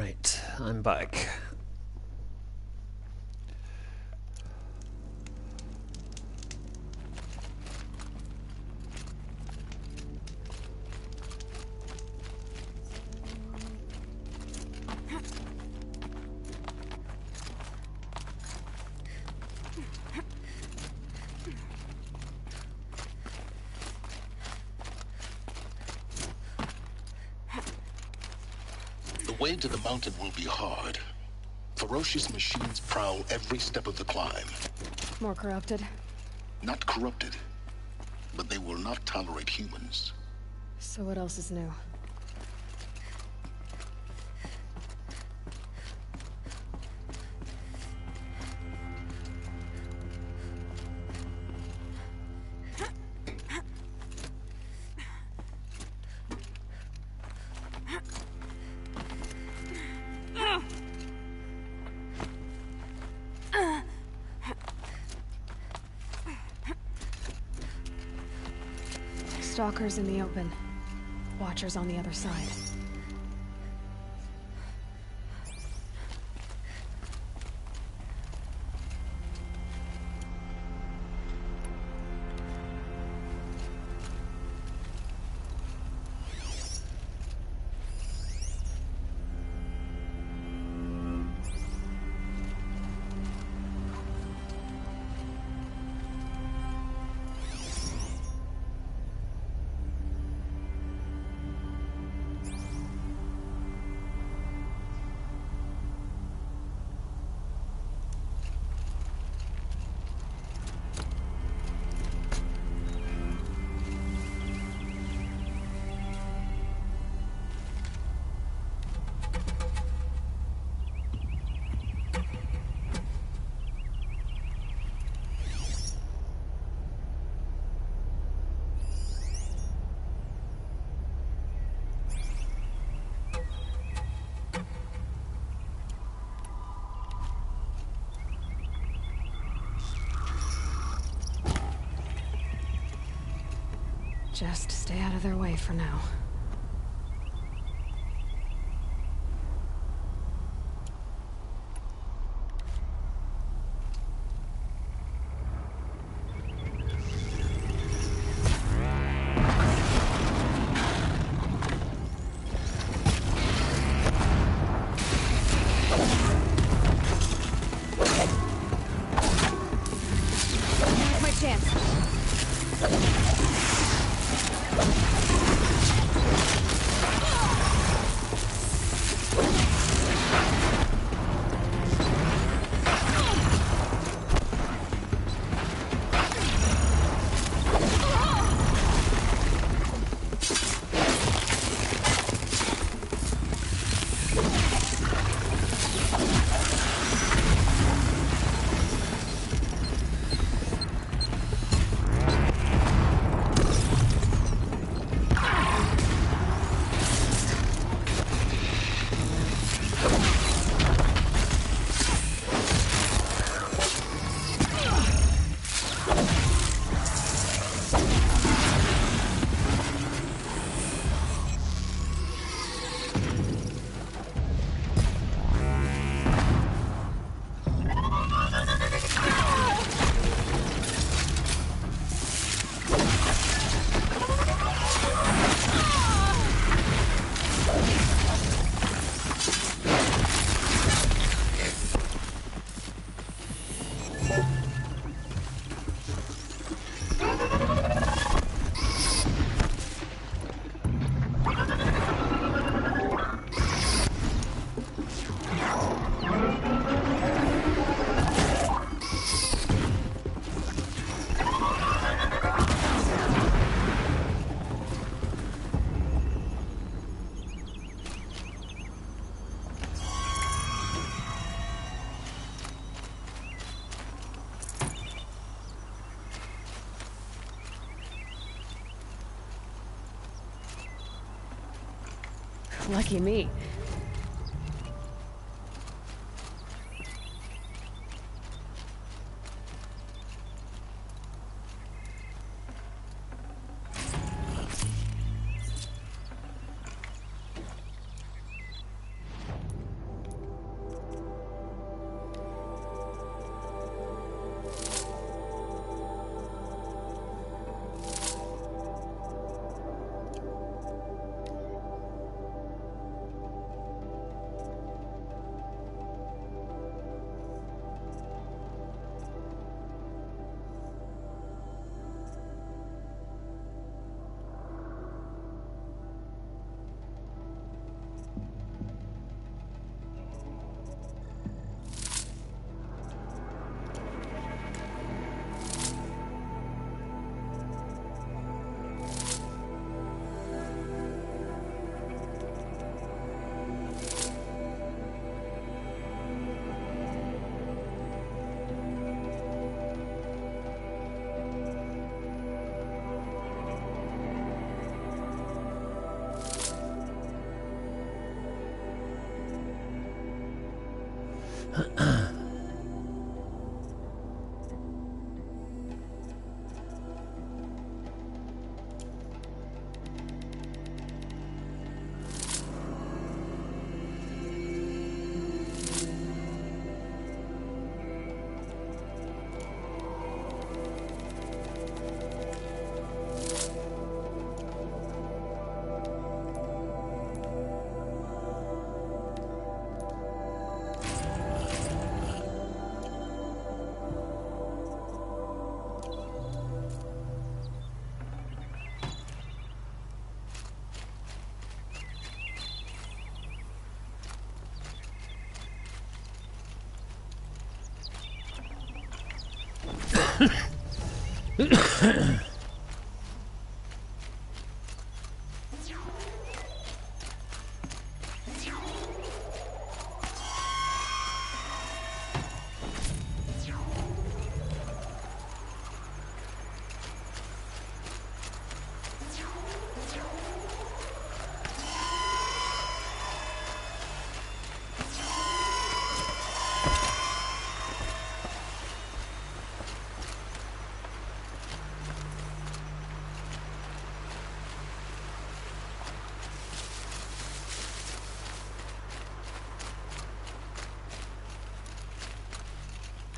Alright, I'm back. The way to the mountain will be hard. Ferocious machines prowl every step of the climb. More corrupted? Not corrupted, but they will not tolerate humans. So what else is new? Stalkers in the open. Watchers on the other side. Just stay out of their way for now. Here's my chance. Lucky me.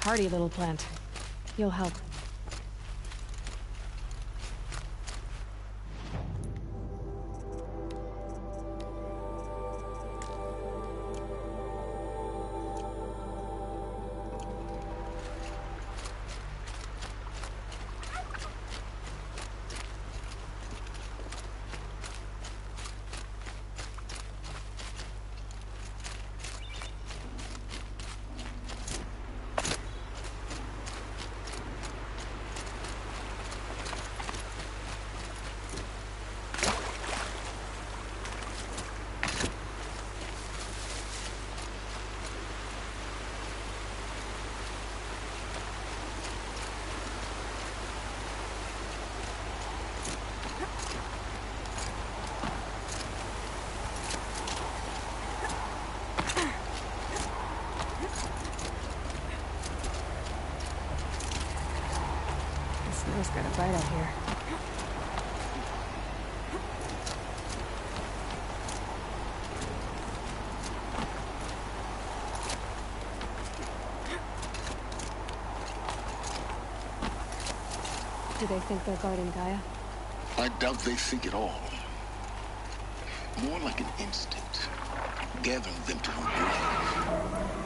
Hardy little plant. You'll help. It's got a bite out here. Do they think they're guarding Gaia? I doubt they think at all. More like an instinct, gathering them to her grave.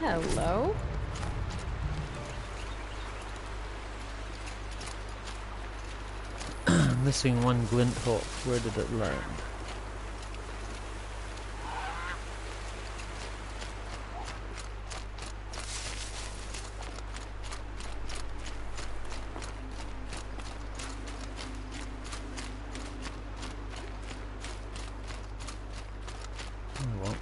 Hello? Missing one glint hawk. Where did it land? Oh well.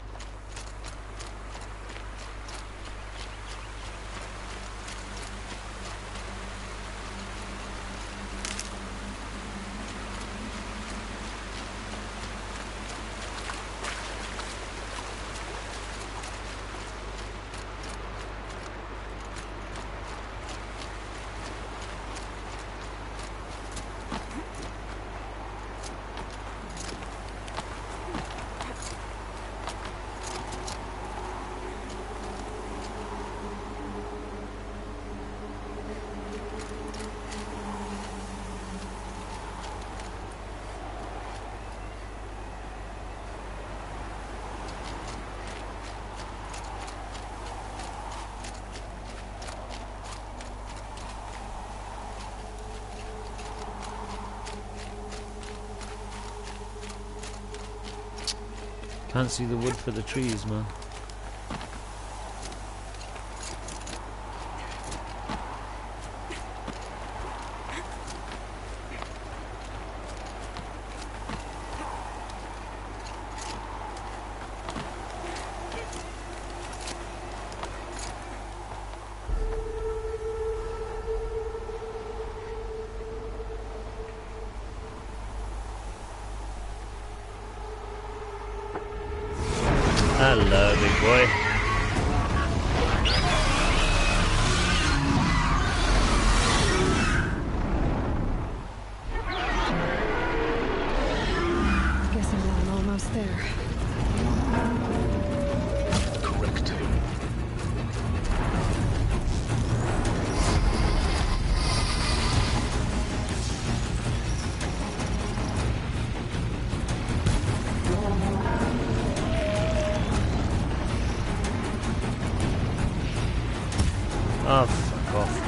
Can't see the wood for the trees, man. Hello, big boy. Guessing that I'm almost there. Correct. Oh, fuck off.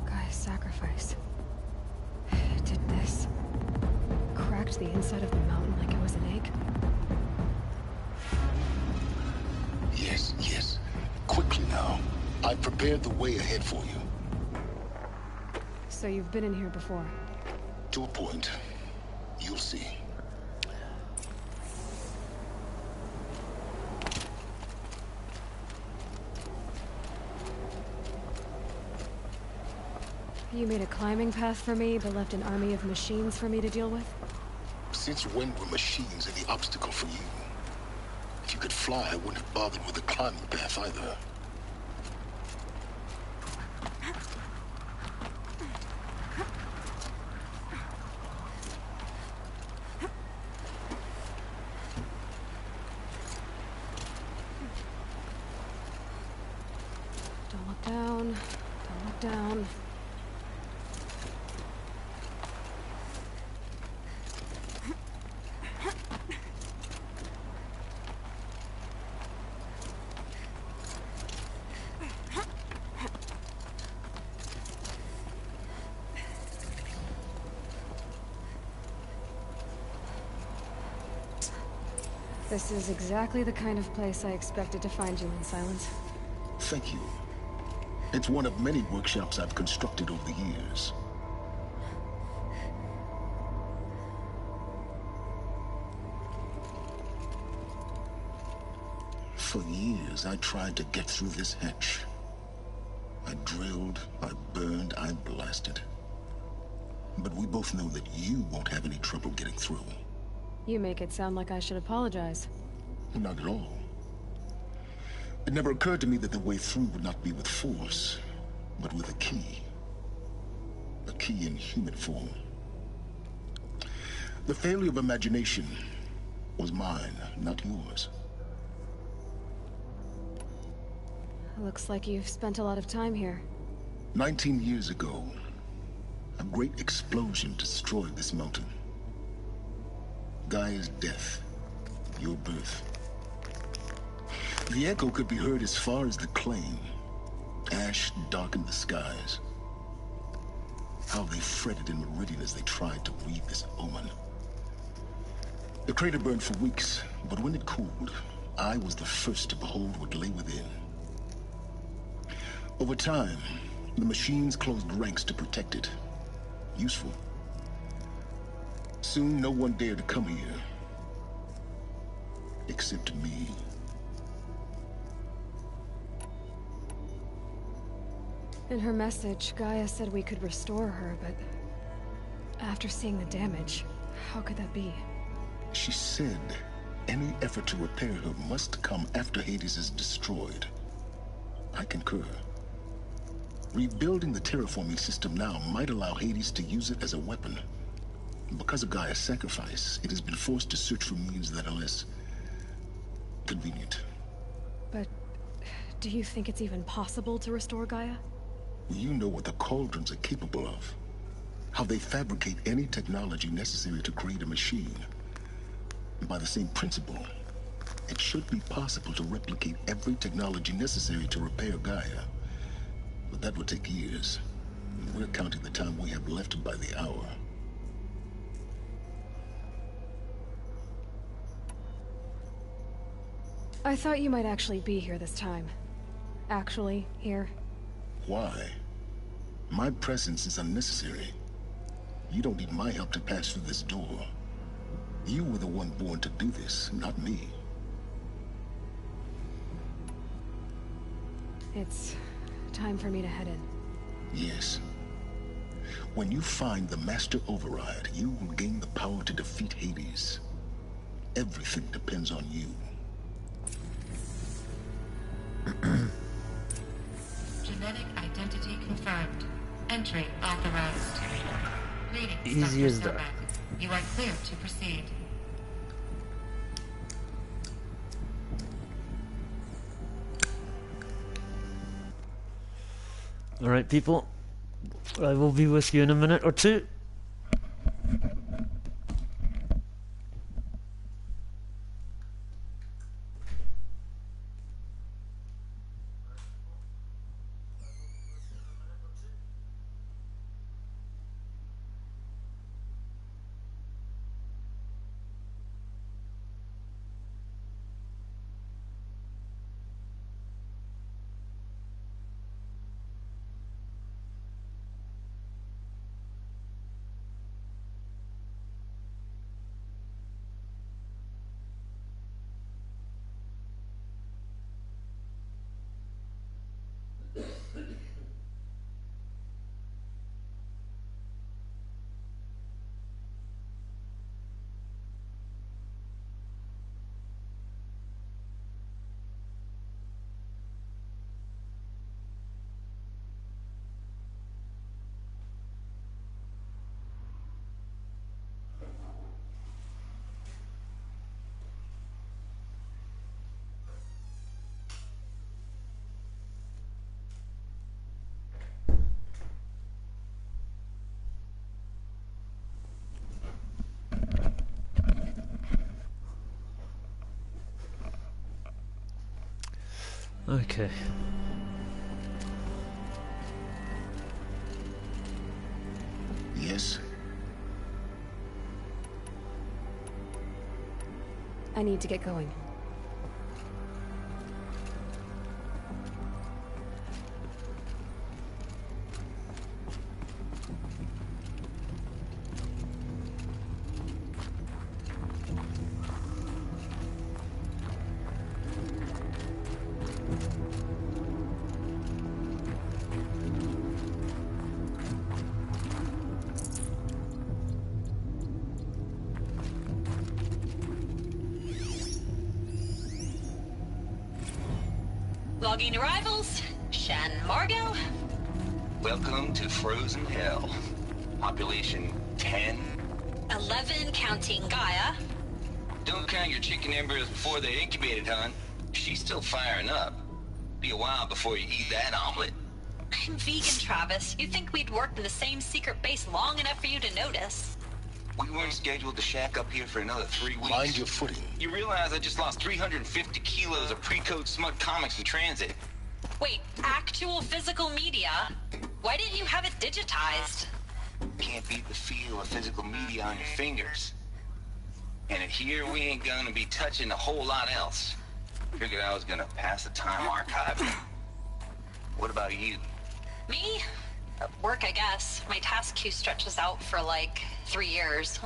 Guy's sacrifice. It did this. Cracked the inside of the mountain like it was an egg. Yes, yes. Quickly now. I've prepared the way ahead for you. So you've been in here before? To a point. You'll see. You made a climbing path for me, but left an army of machines for me to deal with? Since when were machines any obstacle for you? If you could fly, I wouldn't have bothered with the climbing path either. Don't look down. Don't look down. This is exactly the kind of place I expected to find you in, Silence. Thank you. It's one of many workshops I've constructed over the years. For years, I tried to get through this hatch. I drilled, I burned, I blasted. But we both know that you won't have any trouble getting through. You make it sound like I should apologize. Not at all. It never occurred to me that the way through would not be with force, but with a key. A key in human form. The failure of imagination was mine, not yours. Looks like you've spent a lot of time here. 19 years ago, a great explosion destroyed this mountain. Gaia's death, your birth. The echo could be heard as far as the claim. Ash darkened the skies. How they fretted in Meridian as they tried to read this omen. The crater burned for weeks, but when it cooled, I was the first to behold what lay within. Over time, the machines closed ranks to protect it. Useful. Soon, no one dared to come here. Except me. In her message, Gaia said we could restore her, but after seeing the damage, how could that be? She said any effort to repair her must come after Hades is destroyed. I concur. Rebuilding the terraforming system now might allow Hades to use it as a weapon. Because of Gaia's sacrifice, it has been forced to search for means that are less convenient. But do you think it's even possible to restore Gaia? You know what the Cauldrons are capable of. How they fabricate any technology necessary to create a machine. And by the same principle, it should be possible to replicate every technology necessary to repair Gaia. But that would take years. And we're counting the time we have left by the hour. I thought you might actually be here this time. Actually, here. Why? My presence is unnecessary. You don't need my help to pass through this door. You were the one born to do this, not me. It's time for me to head in. Yes. When you find the Master Override, you will gain the power to defeat Hades. Everything depends on you. Genetic identity confirmed. Entry authorized. Greetings, Easy Dr. as that. Sobek. You are clear to proceed. Alright, people. I will be with you in a minute or two. Okay. Yes? I need to get going. Logging arrivals. Shan Margot. Welcome to Frozen Hell. Population 10. 11 counting Gaia. Don't count your chicken embers before they're incubated, hon. She's still firing up. Be a while before you eat that omelet. I'm vegan, Travis. You'd think we'd worked in the same secret base long enough for you to notice. We weren't scheduled to shack up here for another 3 weeks. Mind your footing. You realize I just lost 350 kilos of pre-code smut comics in transit. Wait, actual physical media? Why didn't you have it digitized? Can't beat the feel of physical media on your fingers. And here we ain't gonna be touching a whole lot else. Figured I was gonna pass the time archiving. What about you? Me? Work, I guess. My task queue stretches out for like 3 years.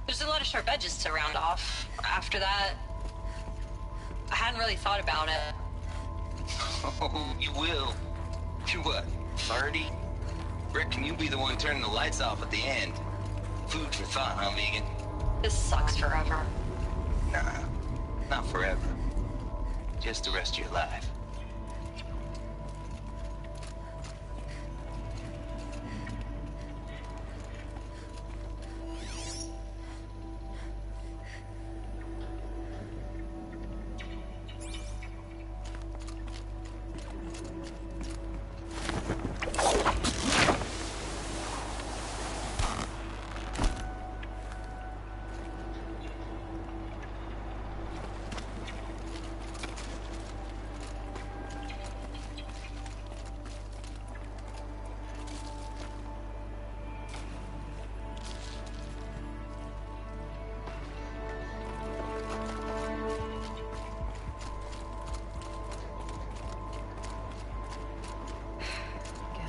There's a lot of sharp edges to round off. After that, I hadn't really thought about it. Oh, you will. You what, 30? Reckon you'll be the one turning the lights off at the end. Food for thought, huh, vegan? This sucks forever. Nah, not forever. Just the rest of your life.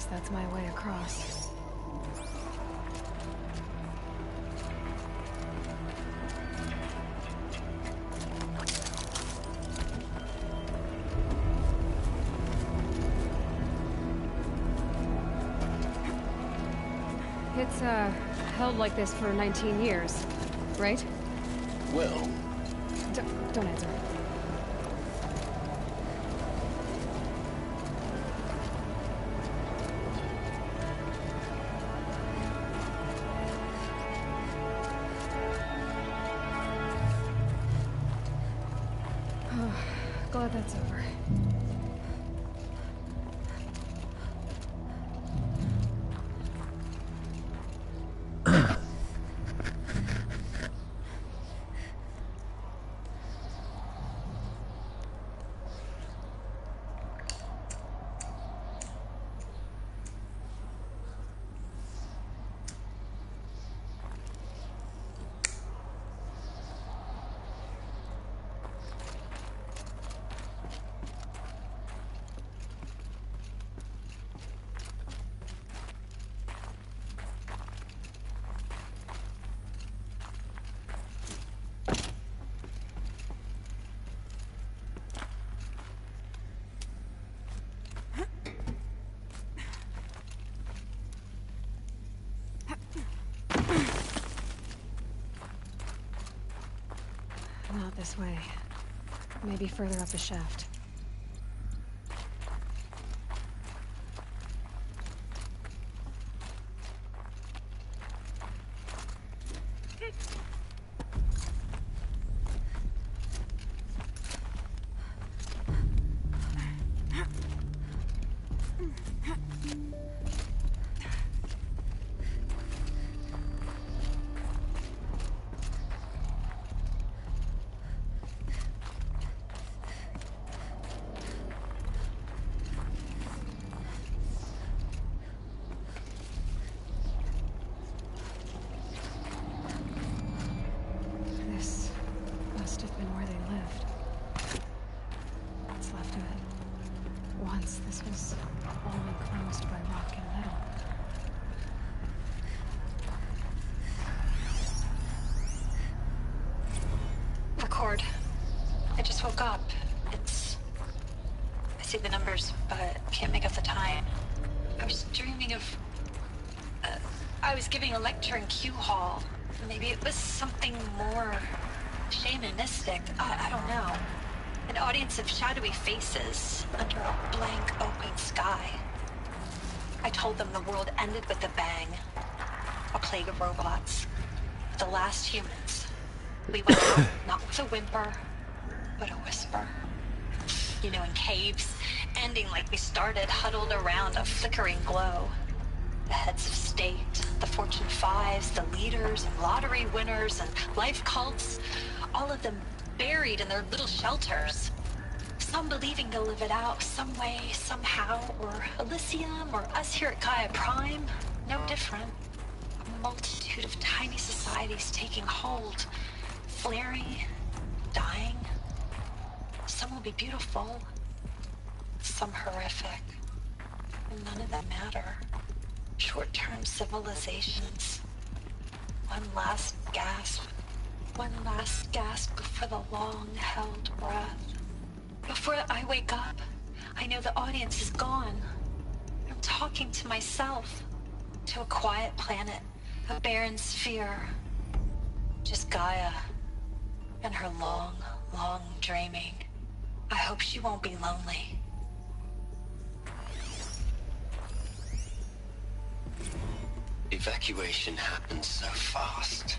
That's my way across. It's, held like this for 19 years, right? Well... Don't answer. Glad that's over. Not this way. Maybe further up the shaft. I just woke up. I see the numbers, but can't make up the time. I was dreaming of... I was giving a lecture in Q Hall. Maybe it was something more shamanistic. I don't know. An audience of shadowy faces under a blank open sky. I told them the world ended with a bang. A plague of robots. The last humans. We went out, not with a whimper, but a whisper. You know, in caves, ending like we started, huddled around a flickering glow. The heads of state, the Fortune 5s, the leaders and lottery winners and life cults, all of them buried in their little shelters. Some believing they'll live it out some way, somehow, or Elysium, or us here at Gaia Prime, no different. A multitude of tiny societies taking hold, flaring, dying. Some will be beautiful, some horrific, and none of them matter. Short-term civilizations. One last gasp before the long-held breath. Before I wake up, I know the audience is gone. I'm talking to myself, to a quiet planet, a barren sphere. Just Gaia, and her long, long dreaming. I hope she won't be lonely. Evacuation happened so fast.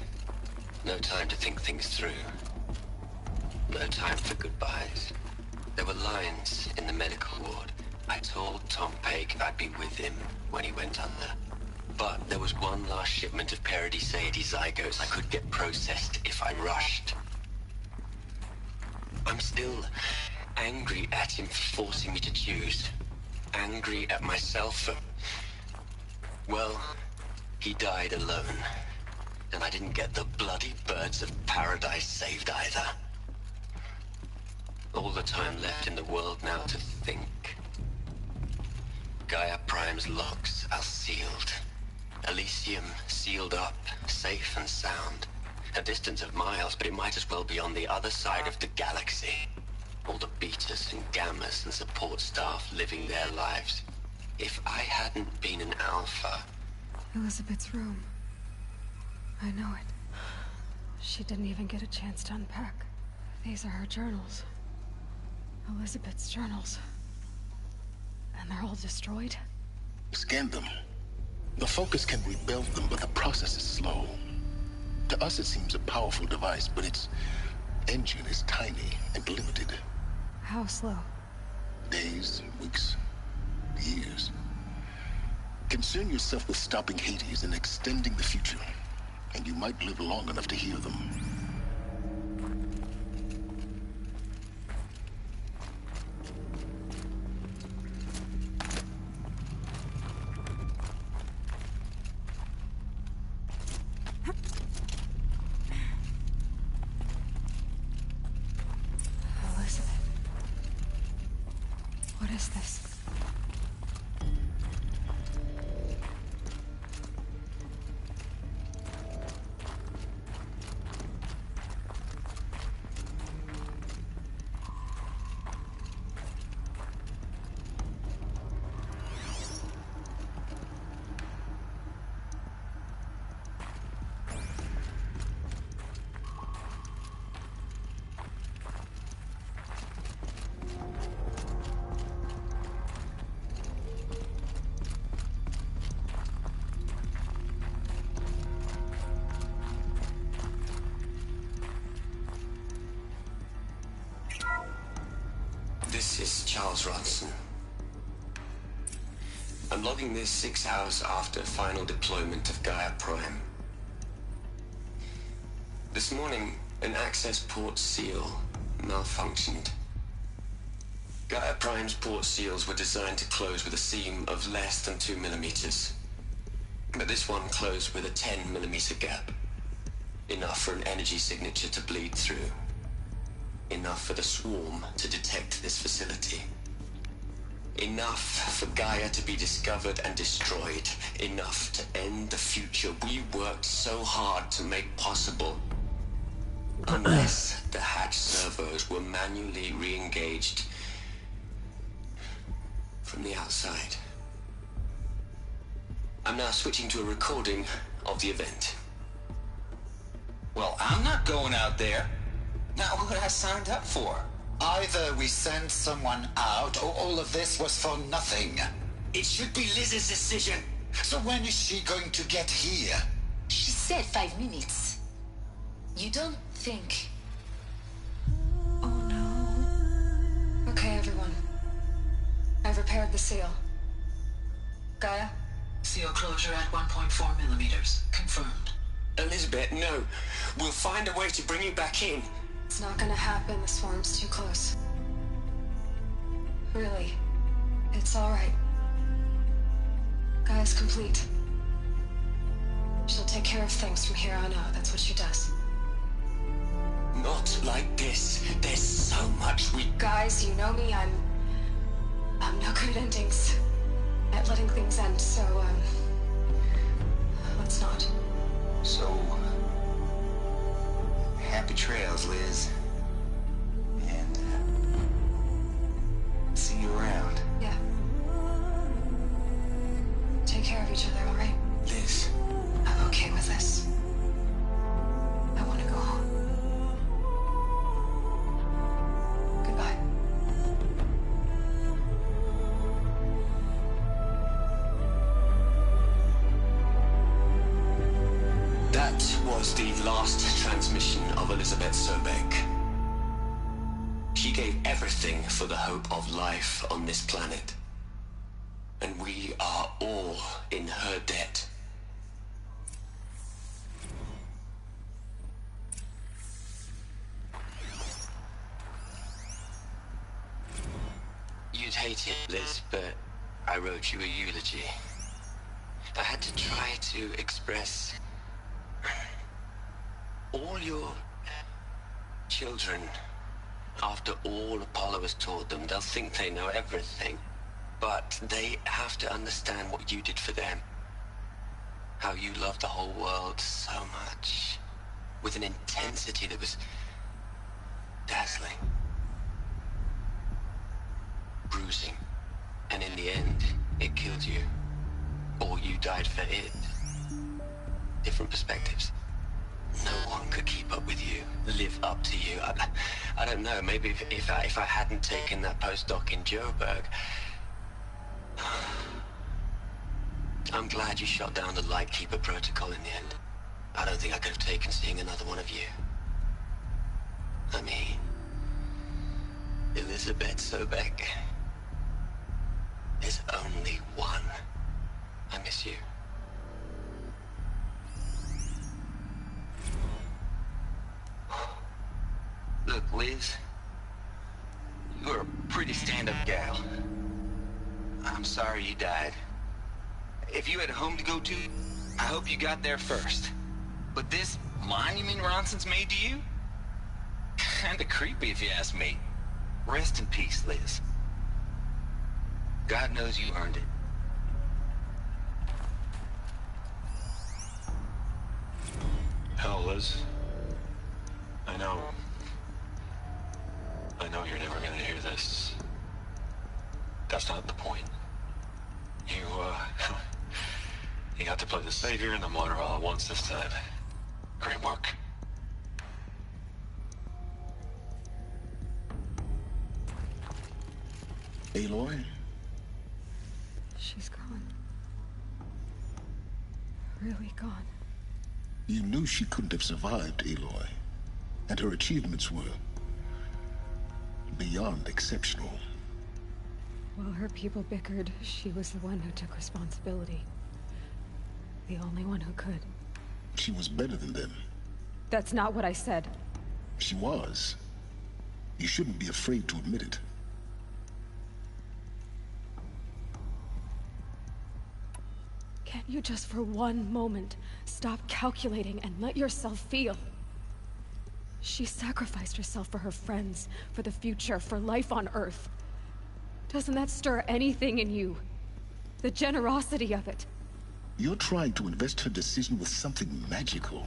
No time to think things through. No time for goodbyes. There were lines in the medical ward. I told Tom Paik I'd be with him when he went under. But there was one last shipment of Paradis-Sade zygotes I could get processed if I rushed. I'm still angry at him for forcing me to choose. Angry at myself for... Well, he died alone. And I didn't get the bloody birds of paradise saved either. All the time left in the world now to think. Gaia Prime's locks are sealed. Elysium sealed up, safe and sound. A distance of miles, but it might as well be on the other side of the galaxy. All the betas and gammas and support staff living their lives. If I hadn't been an alpha... Elizabeth's room. I know it. She didn't even get a chance to unpack. These are her journals. Elizabeth's journals. And they're all destroyed? Scan them. The Focus can rebuild them, but the process is slow. To us it seems a powerful device, but its engine is tiny and limited. How slow? Days, weeks, years. Concern yourself with stopping Hades and extending the future, and you might live long enough to hear them. Elizabeth. What is this? This is Charles Ronson. I'm logging this 6 hours after final deployment of Gaia Prime. This morning, an access port seal malfunctioned. Gaia Prime's port seals were designed to close with a seam of less than 2 millimeters. But this one closed with a 10 millimeter gap. Enough for an energy signature to bleed through. Enough for the swarm to detect this facility. Enough for Gaia to be discovered and destroyed. Enough to end the future we worked so hard to make possible. Unless the hatch servos were manually re-engaged from the outside. I'm now switching to a recording of the event. Well, I'm not going out there. Not what I signed up for. Either we send someone out, or all of this was for nothing. It should be Liz's decision. So when is she going to get here? She said 5 minutes. You don't think... Oh no. Okay, everyone. I've repaired the seal. Gaia? Seal closure at 1.4 millimeters. Confirmed. Elizabeth, no. We'll find a way to bring you back in. It's not gonna happen. The swarm's too close. Really. It's alright. Gaia's complete. She'll take care of things from here on out. That's what she does. Not like this. There's so much we... Guys, you know me. I'm no good at endings. At letting things end, so, let's not. So, happy trails, Liz. And, see you around. Yeah. Take care of each other, alright? Liz. I'm okay with this. I want to go home. Goodbye. That was the last transmission of Elizabeth Sobek. She gave everything for the hope of life on this planet. And we are all in her debt. You'd hate it, Liz, but I wrote you a eulogy. I had to try to express all your children. After all Apollo has taught them, they'll think they know everything. But they have to understand what you did for them. How you loved the whole world so much. With an intensity that was dazzling. Bruising. And in the end, it killed you. Or you died for it. Different perspectives. No one could keep up with you, live up to you. I don't know, maybe if I hadn't taken that postdoc in Joburg. I'm glad you shot down the Lightkeeper protocol in the end. I don't think I could have taken seeing another one of you. I mean, Elizabeth Sobek. There's only one. I miss you. Look, Liz, you're a pretty stand-up gal. I'm sorry you died. If you had a home to go to, I hope you got there first. But this monument Ronson's made to you? Kinda creepy if you ask me. Rest in peace, Liz. God knows you earned it. Hell, Liz. I know you're never gonna hear this. That's not the point. You got to play the savior and the martyr all at once this time. Great work. Aloy? She's gone. Really gone. You knew she couldn't have survived, Aloy. And her achievements were beyond exceptional. While her people bickered, she was the one who took responsibility. The only one who could. She was better than them. That's not what I said. She was. You shouldn't be afraid to admit it. Can't you just for one moment stop calculating and let yourself feel? She sacrificed herself for her friends, for the future, for life on Earth. Doesn't that stir anything in you? The generosity of it. You're trying to invest her decision with something magical.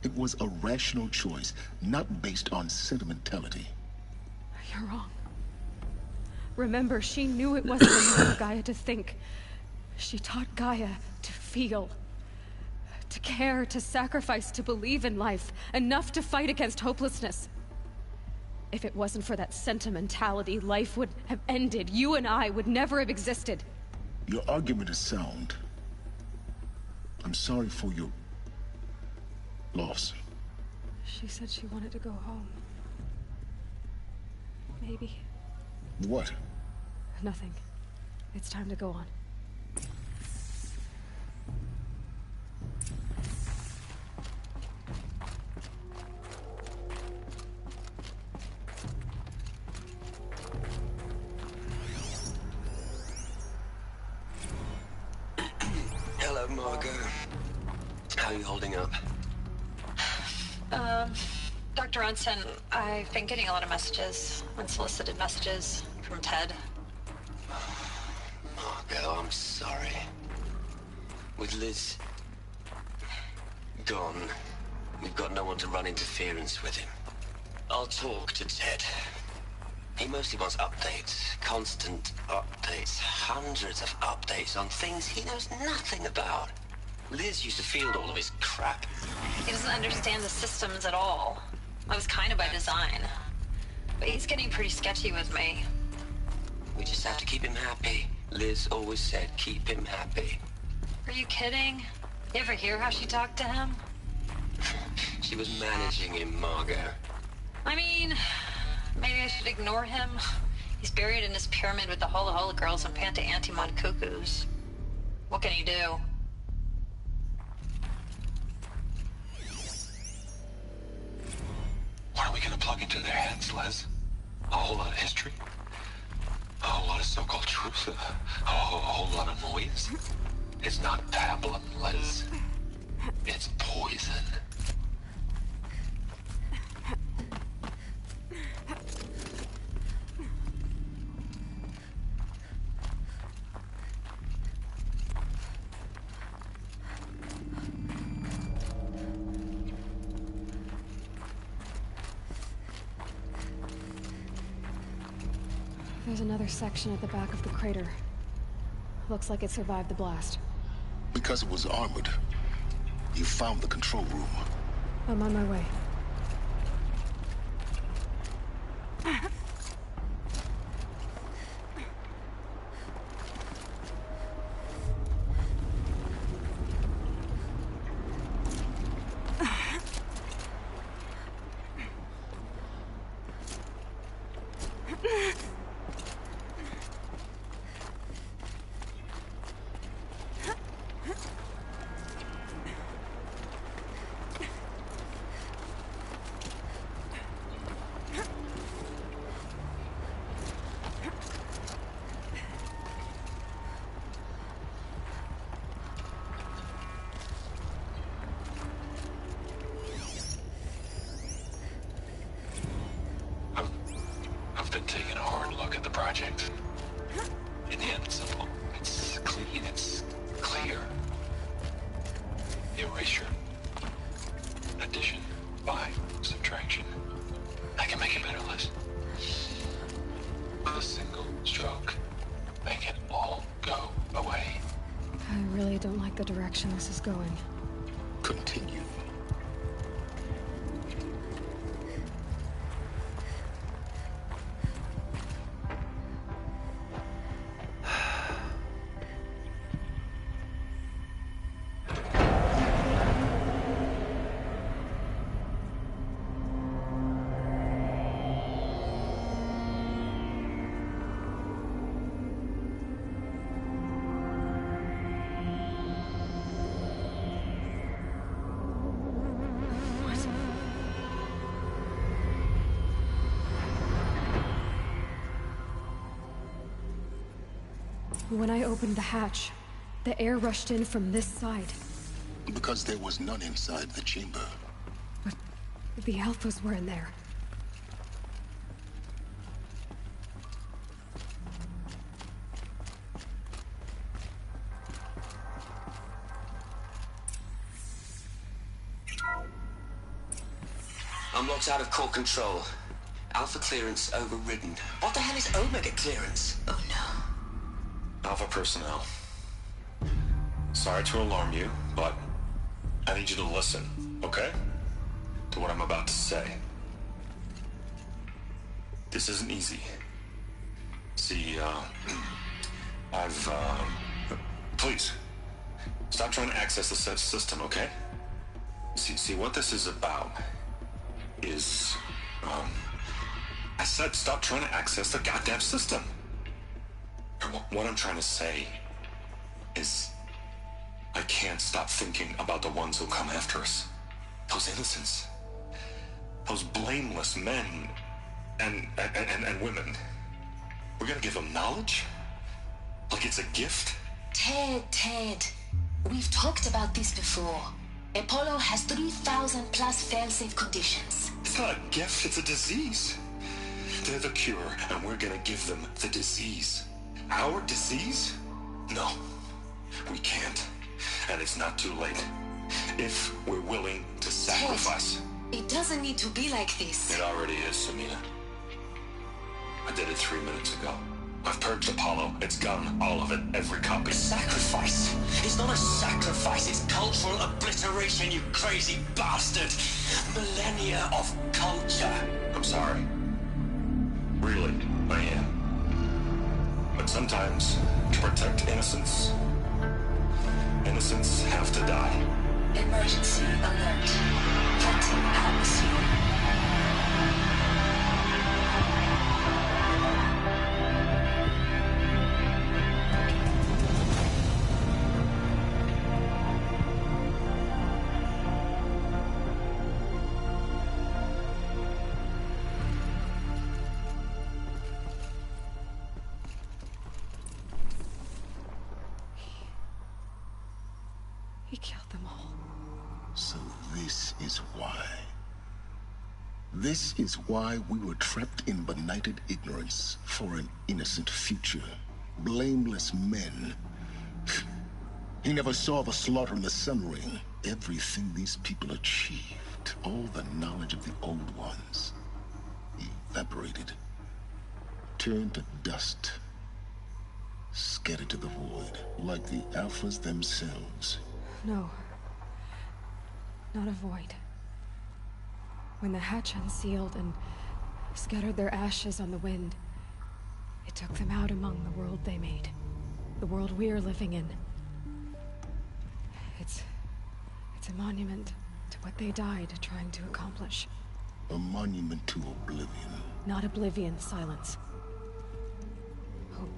It was a rational choice, not based on sentimentality. You're wrong. Remember, she knew it wasn't enough for Gaia to think. She taught Gaia to feel. To care, to sacrifice, to believe in life. Enough to fight against hopelessness. If it wasn't for that sentimentality, life would have ended. You and I would never have existed. Your argument is sound. I'm sorry for your loss. She said she wanted to go home. Maybe. What? Nothing. It's time to go on. Hello, Margot. How are you holding up? Dr. Unson, I've been getting a lot of messages, unsolicited messages from Ted. Margot, I'm sorry. With Liz gone, we've got no one to run interference with him. I'll talk to Ted. He mostly wants updates, constant updates, hundreds of updates on things he knows nothing about. Liz used to field all of his crap. He doesn't understand the systems at all. I was kind of by design. But he's getting pretty sketchy with me. We just have to keep him happy. Liz always said keep him happy. Are you kidding? You ever hear how she talked to him? She was managing him, Margot. I mean, maybe I should ignore him. He's buried in his pyramid with the Hola Hola girls and Panta Antimon cuckoos. What can he do? What are we gonna plug into their heads, Les? A whole lot of history? A whole lot of so-called truth? A whole lot of noise? It's not pablum, Les. It's poison. There's another section at the back of the crater. Looks like it survived the blast. Because it was armored, you found the control room. I'm on my way. I've been taking a hard look at the project. In the end, it's simple. It's clean, it's clear. Erasure. Addition. By. Subtraction. I can make it better, Liz. With a single stroke. Make it all go away. I really don't like the direction this is going. Continue. When I opened the hatch, the air rushed in from this side. Because there was none inside the chamber. But the Alphas were in there. I'm locked out of core control. Alpha clearance overridden. What the hell is Omega clearance? Oh no. Alpha personnel. Sorry to alarm you, but I need you to listen, okay? To what I'm about to say. This isn't easy. See, please, stop trying to access the system, okay? See, what this is about is, I said stop trying to access the goddamn system. What I'm trying to say is, I can't stop thinking about the ones who come after us. Those innocents. Those blameless men and women. We're gonna give them knowledge? Like it's a gift? Ted. We've talked about this before. Apollo has 3,000 plus fail-safe conditions. It's not a gift, it's a disease. They're the cure, and we're gonna give them the disease. Our disease? No, we can't. And it's not too late. If we're willing to sacrifice. Ted, it doesn't need to be like this. It already is, Samina. I did it 3 minutes ago. I've purged Apollo. It's gone. All of it. Every copy. Sacrifice? It's not a sacrifice. It's cultural obliteration, you crazy bastard. Millennia of culture. I'm sorry. Really, I am. But sometimes, to protect innocence, innocents have to die. Emergency alert. Cutting atmosphere. He killed them all. So this is why. This is why we were trapped in benighted ignorance for an innocent future. Blameless men. He never saw the slaughter in the Sun Ring. Everything these people achieved, all the knowledge of the old ones, evaporated, turned to dust, scattered to the void, like the Alphas themselves. No. Not a void. When the hatch unsealed and scattered their ashes on the wind, it took them out among the world they made. The world we're living in. It's a monument to what they died trying to accomplish. A monument to oblivion. Not oblivion, Silence. Hope.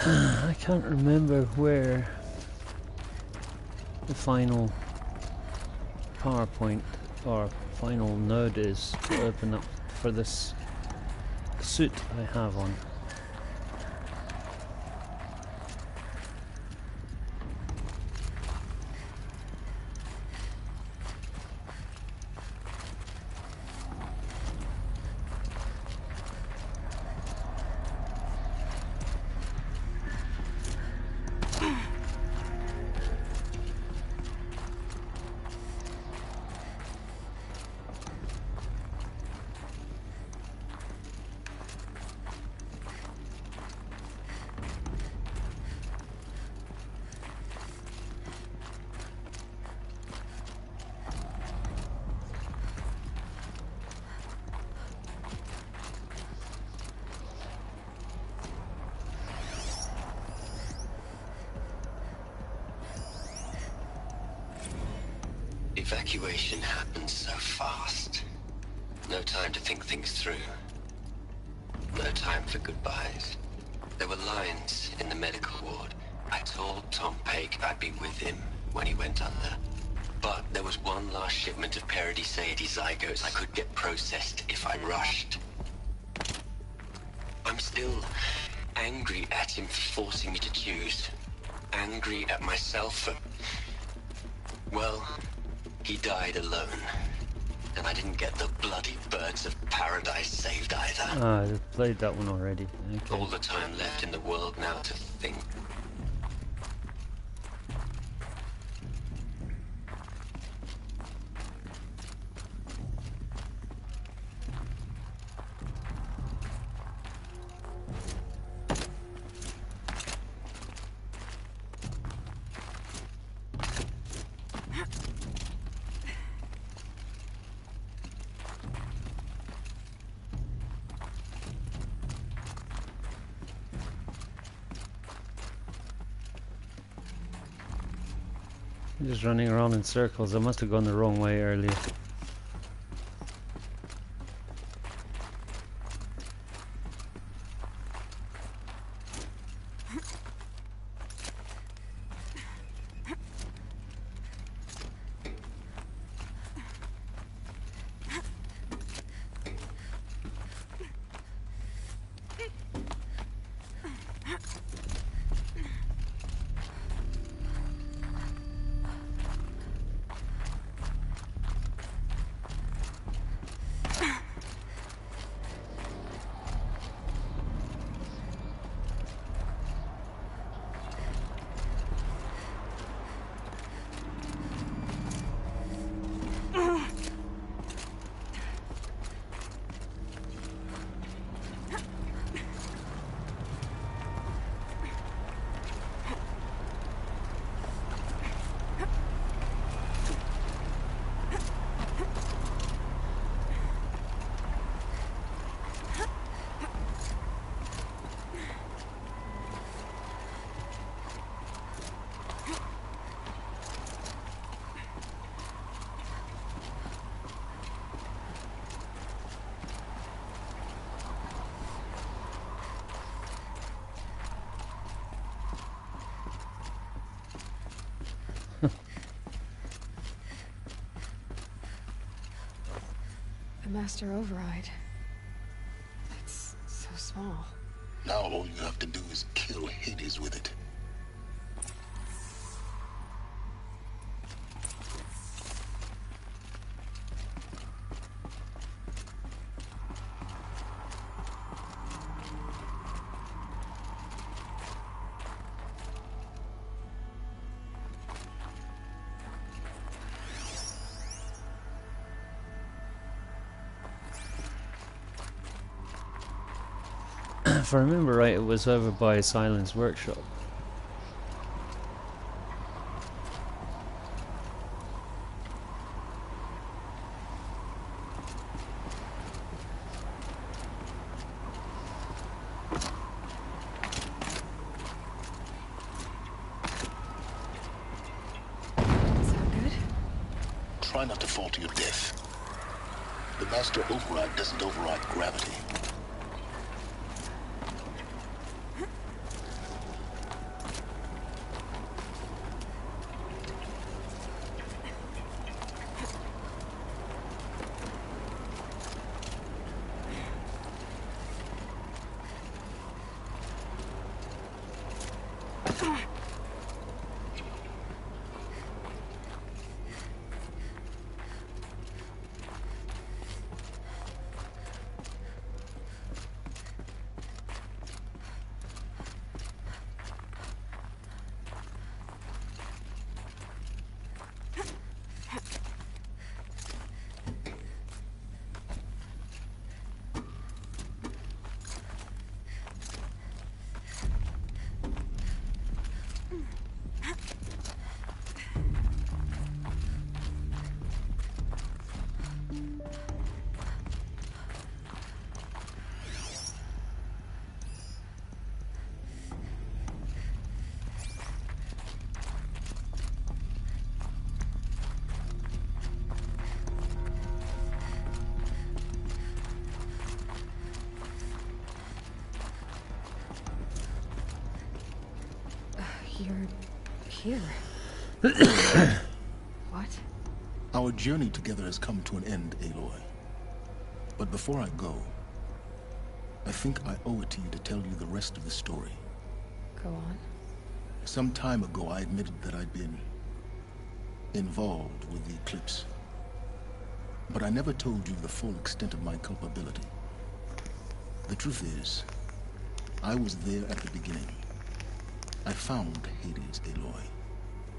I can't remember where the final PowerPoint or final node is to open up for this suit I have on. Evacuation happened so fast. No time to think things through. No time for goodbyes. There were lines in the medical ward. I told Tom Paik I'd be with him when he went under. But there was one last shipment of Paradis-Saidy zygotes I could get processed if I rushed. I'm still angry at him for forcing me to choose. Angry at myself for... well... he died alone, and I didn't get the bloody birds of paradise saved either. Ah, I've played that one already. Okay. All the time left in the world now to think. Just running around in circles. I must have gone the wrong way earlier. The master override. It's so small. Now all you have to do is kill Hades with it. If I remember right, it was over by Silence Workshop. Try not to fall to your death. The master override doesn't override gravity. You're here. What? Our journey together has come to an end, Aloy. But before I go, I think I owe it to you to tell you the rest of the story. Go on. Some time ago, I admitted that I'd been involved with the Eclipse. But I never told you the full extent of my culpability. The truth is, I was there at the beginning. I found Hades, Aloy,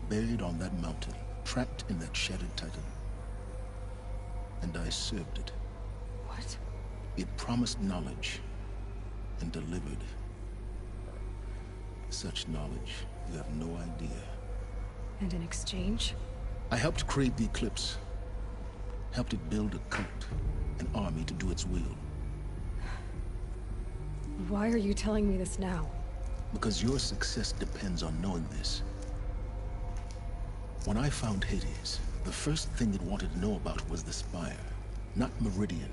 buried on that mountain, trapped in that shattered titan. And I served it. What? It promised knowledge and delivered. Such knowledge, you have no idea. And in exchange? I helped create the Eclipse. Helped it build a cult, an army to do its will. Why are you telling me this now? Because your success depends on knowing this. When I found Hades, the first thing it wanted to know about was the Spire. Not Meridian.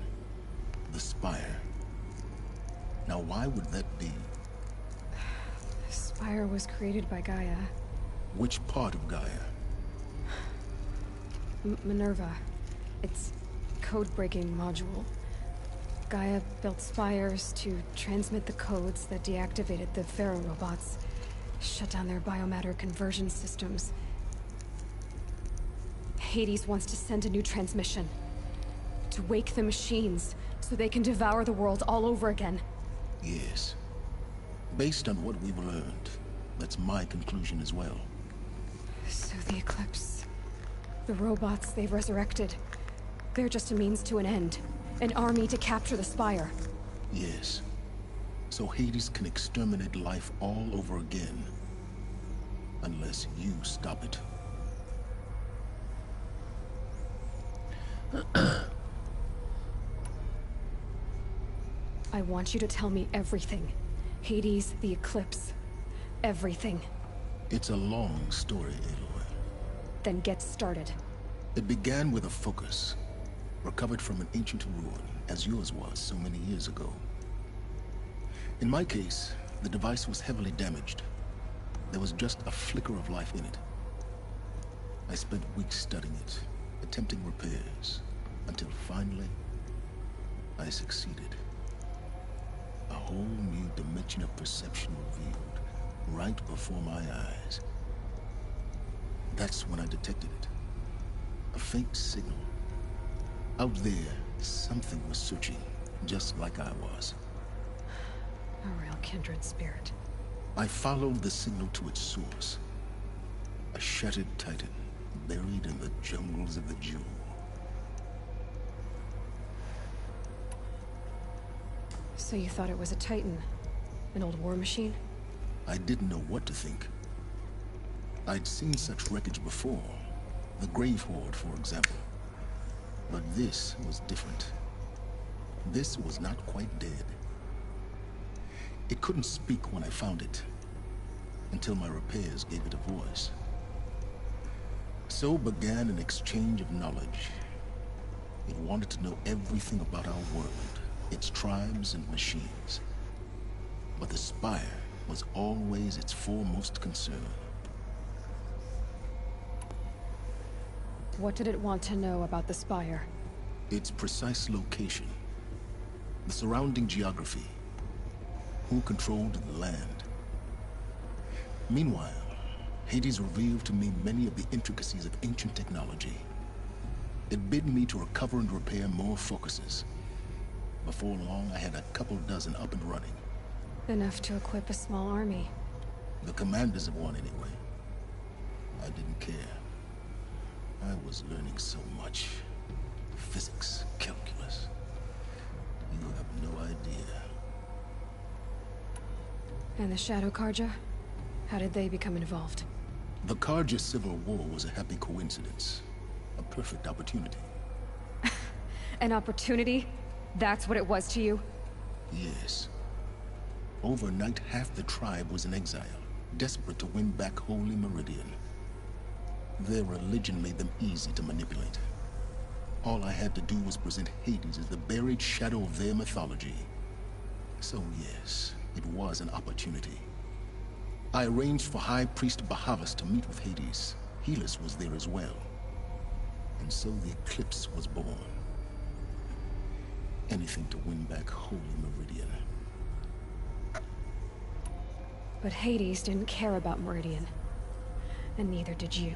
The Spire. Now why would that be? The Spire was created by Gaia. Which part of Gaia? Minerva. Its code-breaking module. Gaia built spires to transmit the codes that deactivated the Pharaoh robots, shut down their biomatter conversion systems. Hades wants to send a new transmission. To wake the machines, so they can devour the world all over again. Yes. Based on what we've learned, that's my conclusion as well. So the Eclipse... the robots they've resurrected... they're just a means to an end. An army to capture the Spire. Yes. So Hades can exterminate life all over again. Unless you stop it. I want you to tell me everything. Hades, the Eclipse. Everything. It's a long story, Aloy. Then get started. It began with a focus. Recovered from an ancient ruin, as yours was so many years ago. In my case, the device was heavily damaged. There was just a flicker of life in it. I spent weeks studying it, attempting repairs, until finally, I succeeded. A whole new dimension of perception revealed, right before my eyes. That's when I detected it. A faint signal. Out there, something was searching, just like I was. A real kindred spirit. I followed the signal to its source. A shattered titan, buried in the jungles of the Jewel. So you thought it was a titan? An old war machine? I didn't know what to think. I'd seen such wreckage before. The Grave Horde, for example. But this was different. This was not quite dead. It couldn't speak when I found it, until my repairs gave it a voice. So began an exchange of knowledge. It wanted to know everything about our world, its tribes and machines. But the Spire was always its foremost concern. What did it want to know about the Spire? Its precise location. The surrounding geography. Who controlled the land. Meanwhile, Hades revealed to me many of the intricacies of ancient technology. It bid me to recover and repair more focuses. Before long, I had a couple dozen up and running. Enough to equip a small army. The commanders of one, anyway. I didn't care. I was learning so much. Physics, calculus. You have no idea. And the Shadow Karja? How did they become involved? The Karja Civil War was a happy coincidence. A perfect opportunity. An opportunity? That's what it was to you? Yes. Overnight, half the tribe was in exile, desperate to win back Holy Meridian. Their religion made them easy to manipulate. All I had to do was present Hades as the buried shadow of their mythology. So yes, it was an opportunity. I arranged for High Priest Bahavas to meet with Hades. Helis was there as well. And so the Eclipse was born. Anything to win back Holy Meridian. But Hades didn't care about Meridian. And neither did you.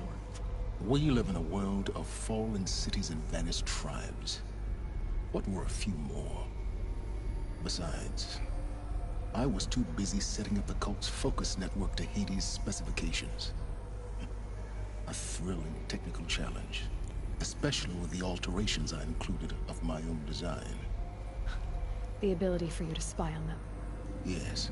We live in a world of fallen cities and vanished tribes. What were a few more? Besides, I was too busy setting up the cult's focus network to Hades' specifications. A thrilling technical challenge, especially with the alterations I included of my own design. The ability for you to spy on them. Yes.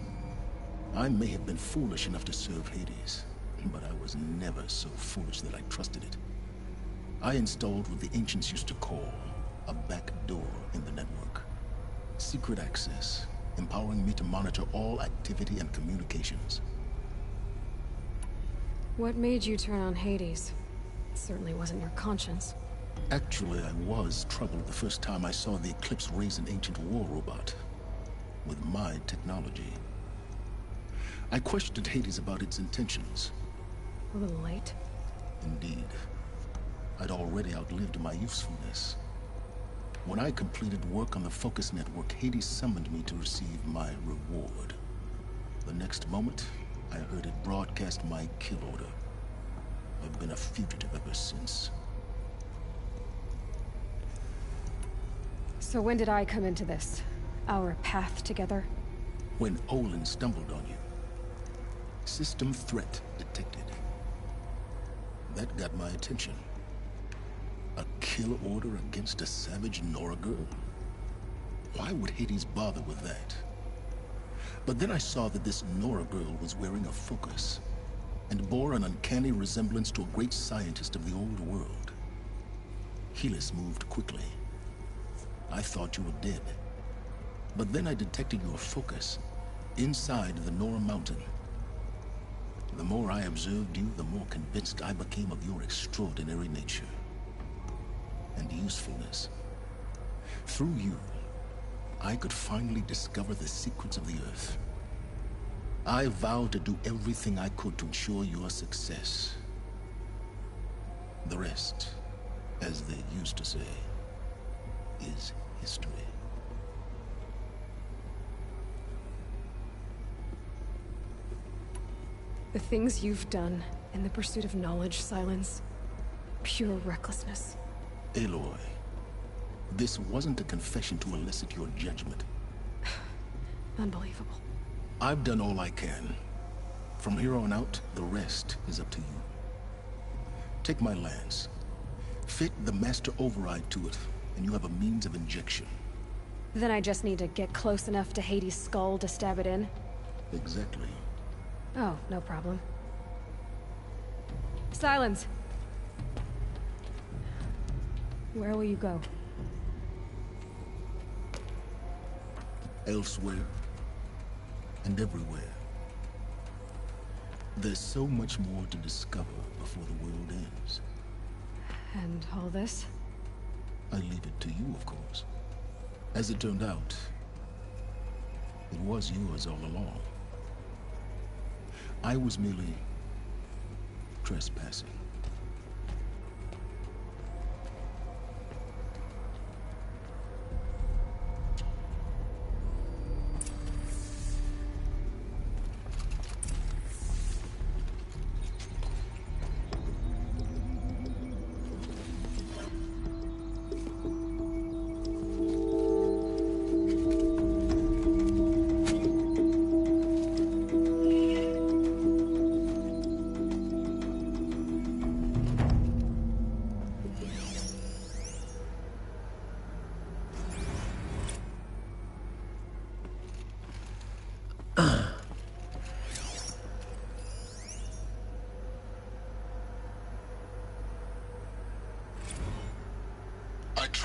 I may have been foolish enough to serve Hades, but I was never so foolish that I trusted it. I installed what the ancients used to call a back door in the network. Secret access, empowering me to monitor all activity and communications. What made you turn on Hades? It certainly wasn't your conscience. Actually, I was troubled the first time I saw the Eclipse raise an ancient war robot. With my technology. I questioned Hades about its intentions. A little late. Indeed. I'd already outlived my usefulness. When I completed work on the Focus Network, Hades summoned me to receive my reward. The next moment, I heard it broadcast my kill order. I've been a fugitive ever since. So when did I come into this? Our path together? When Olin stumbled on you. System threat detected. That got my attention. A kill order against a savage Nora girl? Why would Hades bother with that? But then I saw that this Nora girl was wearing a focus, and bore an uncanny resemblance to a great scientist of the old world. Helis moved quickly. I thought you were dead. But then I detected your focus inside the Nora mountain. The more I observed you, the more convinced I became of your extraordinary nature and usefulness. Through you, I could finally discover the secrets of the Earth. I vowed to do everything I could to ensure your success. The rest, as they used to say, is history. The things you've done in the pursuit of knowledge, Silence, pure recklessness. Aloy, this wasn't a confession to elicit your judgment. Unbelievable. I've done all I can. From here on out, the rest is up to you. Take my lance. Fit the master override to it, and you have a means of injection. Then I just need to get close enough to Hades' skull to stab it in? Exactly. Oh, no problem. Silence! Where will you go? Elsewhere. And everywhere. There's so much more to discover before the world ends. And all this? I leave it to you, of course. As it turned out, it was yours all along. I was merely trespassing.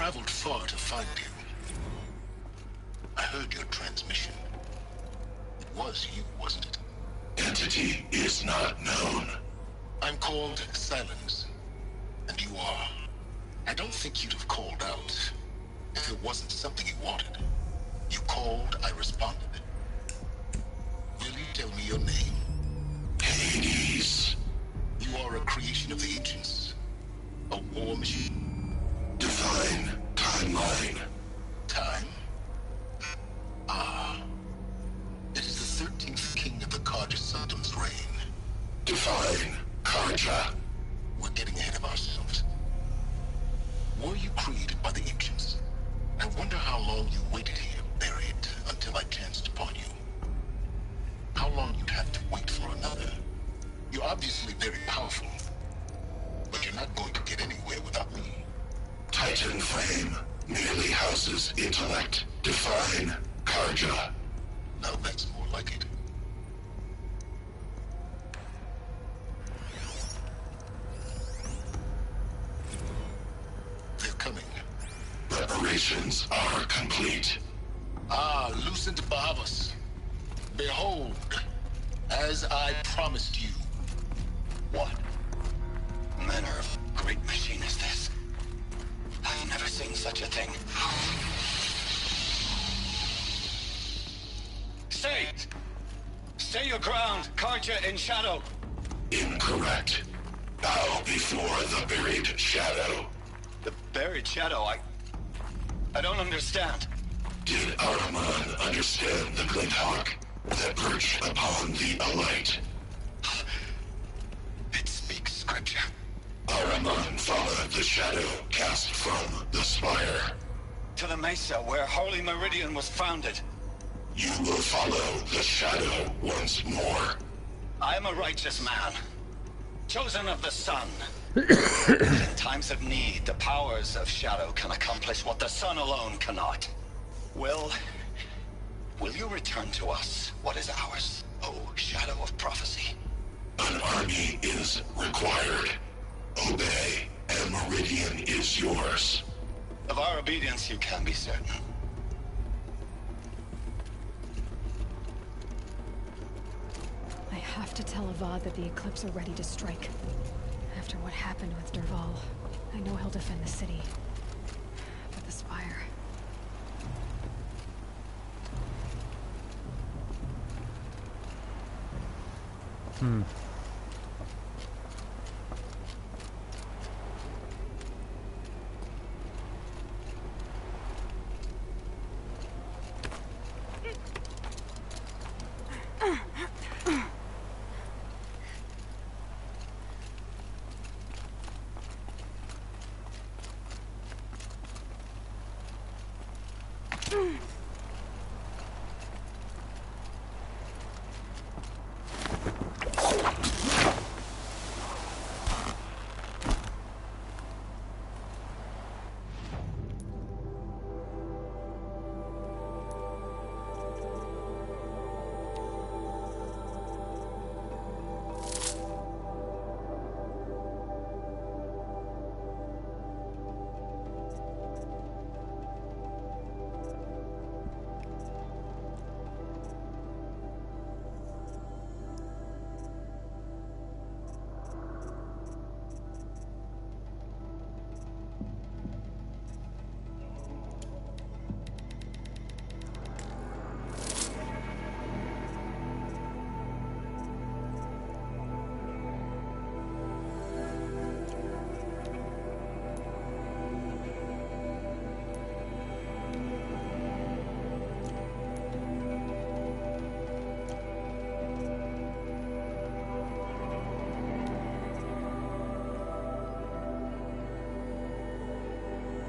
traveled far to find you. I heard your transmission. It was you, wasn't it? Entity is not known. I'm called Silence, and you are. I don't think you'd have called out if it wasn't something you wanted. You called, I responded. Will you tell me your name? Hades. You are a creation of the ancients. A war machine. Divine timeline. Time? Ah. It is the 13th king of the Carja reign. Divine Carja. We're getting ahead of ourselves. Were you created by the ancients? I wonder how long you waited here, buried, until I chanced upon you. How long you'd have to wait for another. You're obviously very powerful, but you're not going to get anywhere without me. Titan Flame merely houses intellect. Divine Carja. Now that's more like it. They're coming. Preparations are complete. Ah, Lucent Bahavas. Behold, as I promised you. What manner of great machine is this? I've never seen such a thing. Stay! Stay your ground, Carja in shadow. Incorrect. Bow before the buried shadow. The buried shadow, I don't understand. Did Araman understand the Glinthawk that perched upon the alight? It speaks scripture. Araman followed the shadow cast from the spire. To the mesa where Holy Meridian was founded. You will follow the shadow once more. I am a righteous man, chosen of the sun. In times of need, the powers of shadow can accomplish what the sun alone cannot. Will you return to us what is ours, O shadow of prophecy? An army is required. Obey, and Meridian is yours. Of our obedience you can be certain. I have to tell Avad that the Eclipse are ready to strike. After what happened with Derval, I know he'll defend the city. But the Spire...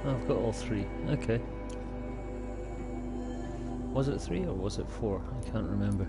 I've got all three. Okay. Was it 3 or was it 4? I can't remember.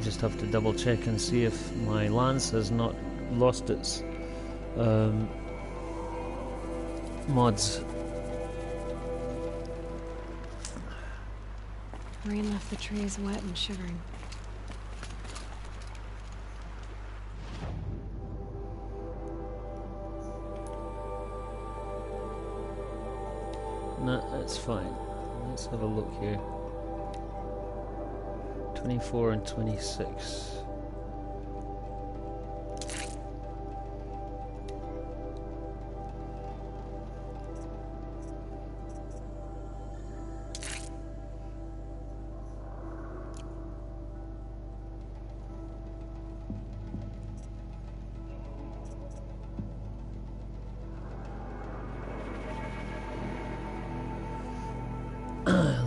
Just have to double check and see if my lance has not lost its mods. Rain left the trees wet and shivering. No, that's fine. Let's have a look here. 24 and 26.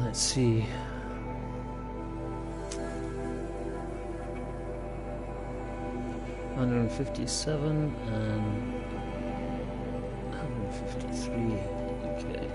Let's see. $157 and $153. Okay.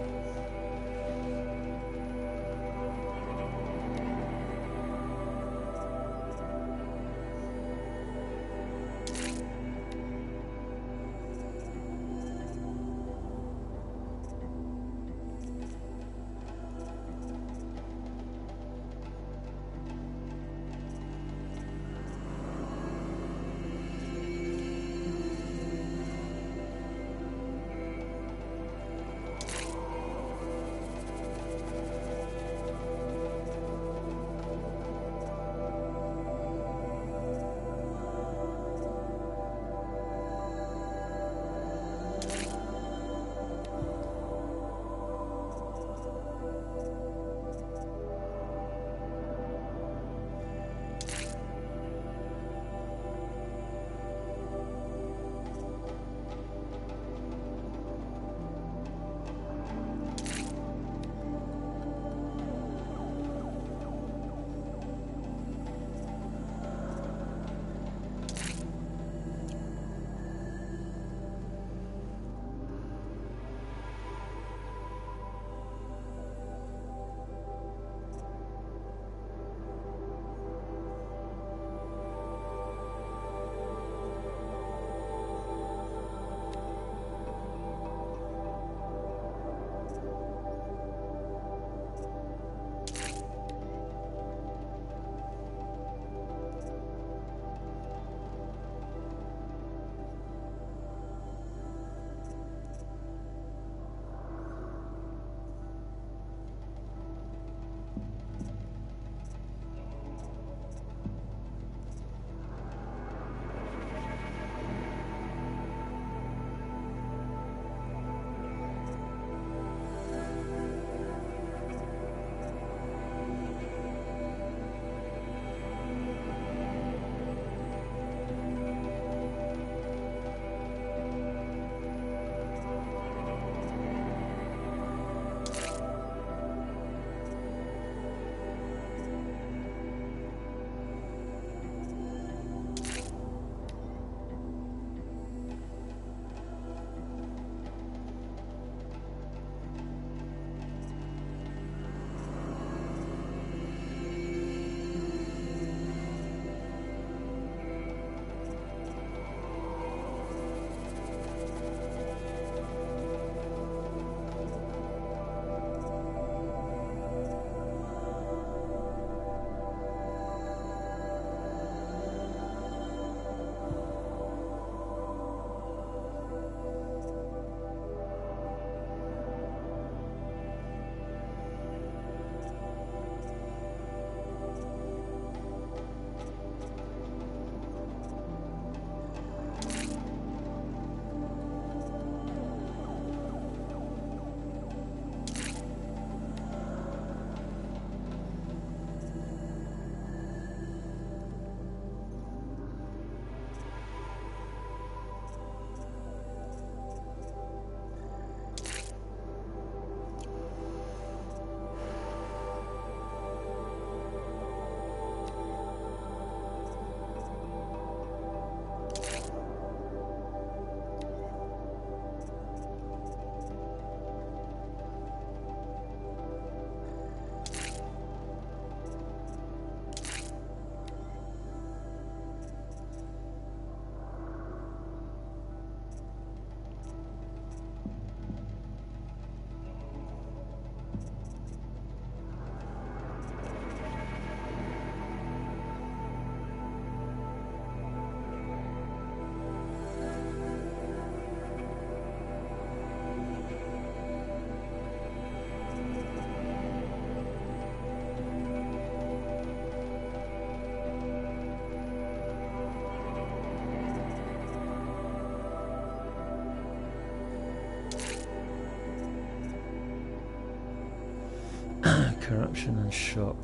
Corruption and shock.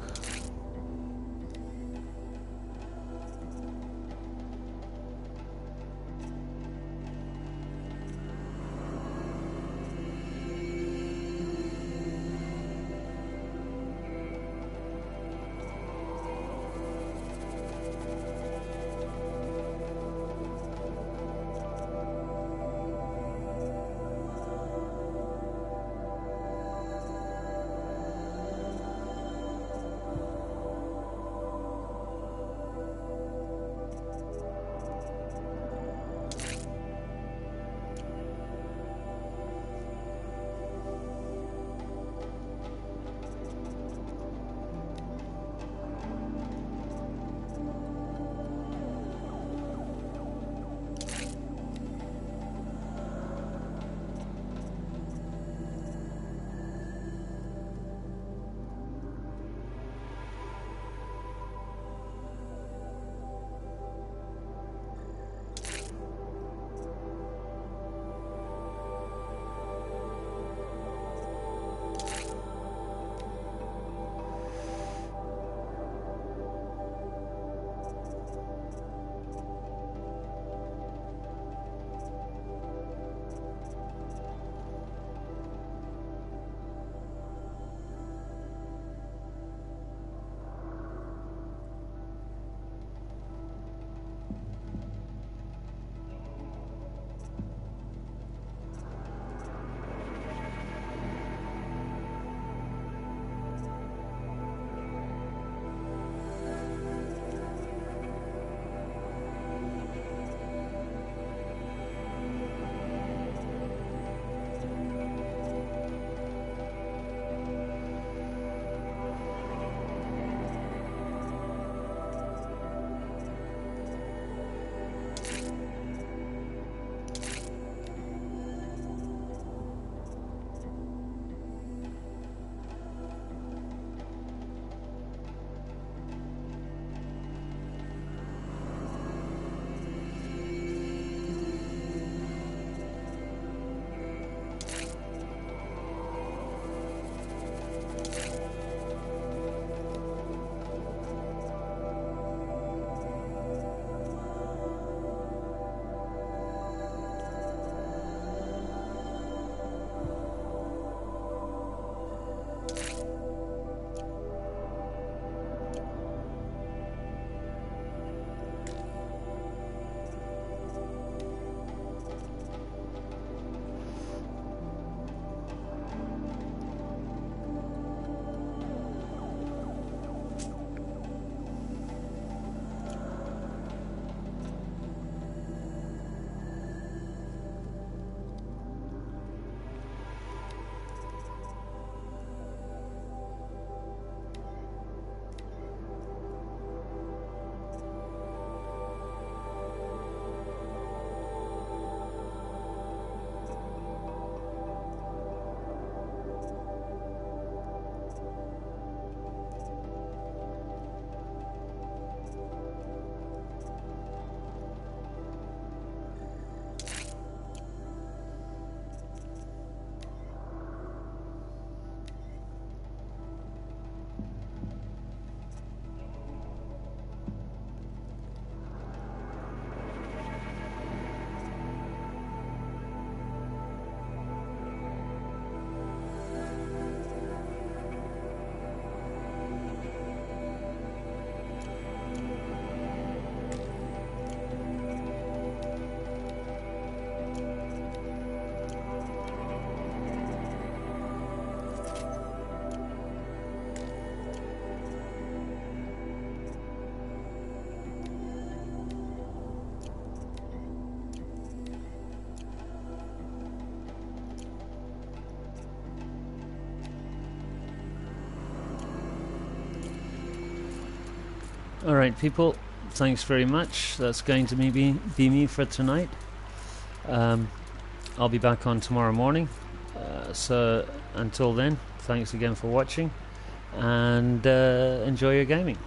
Alright people, thanks very much. That's going to be me for tonight. I'll be back on tomorrow morning. So until then, thanks again for watching, and enjoy your gaming.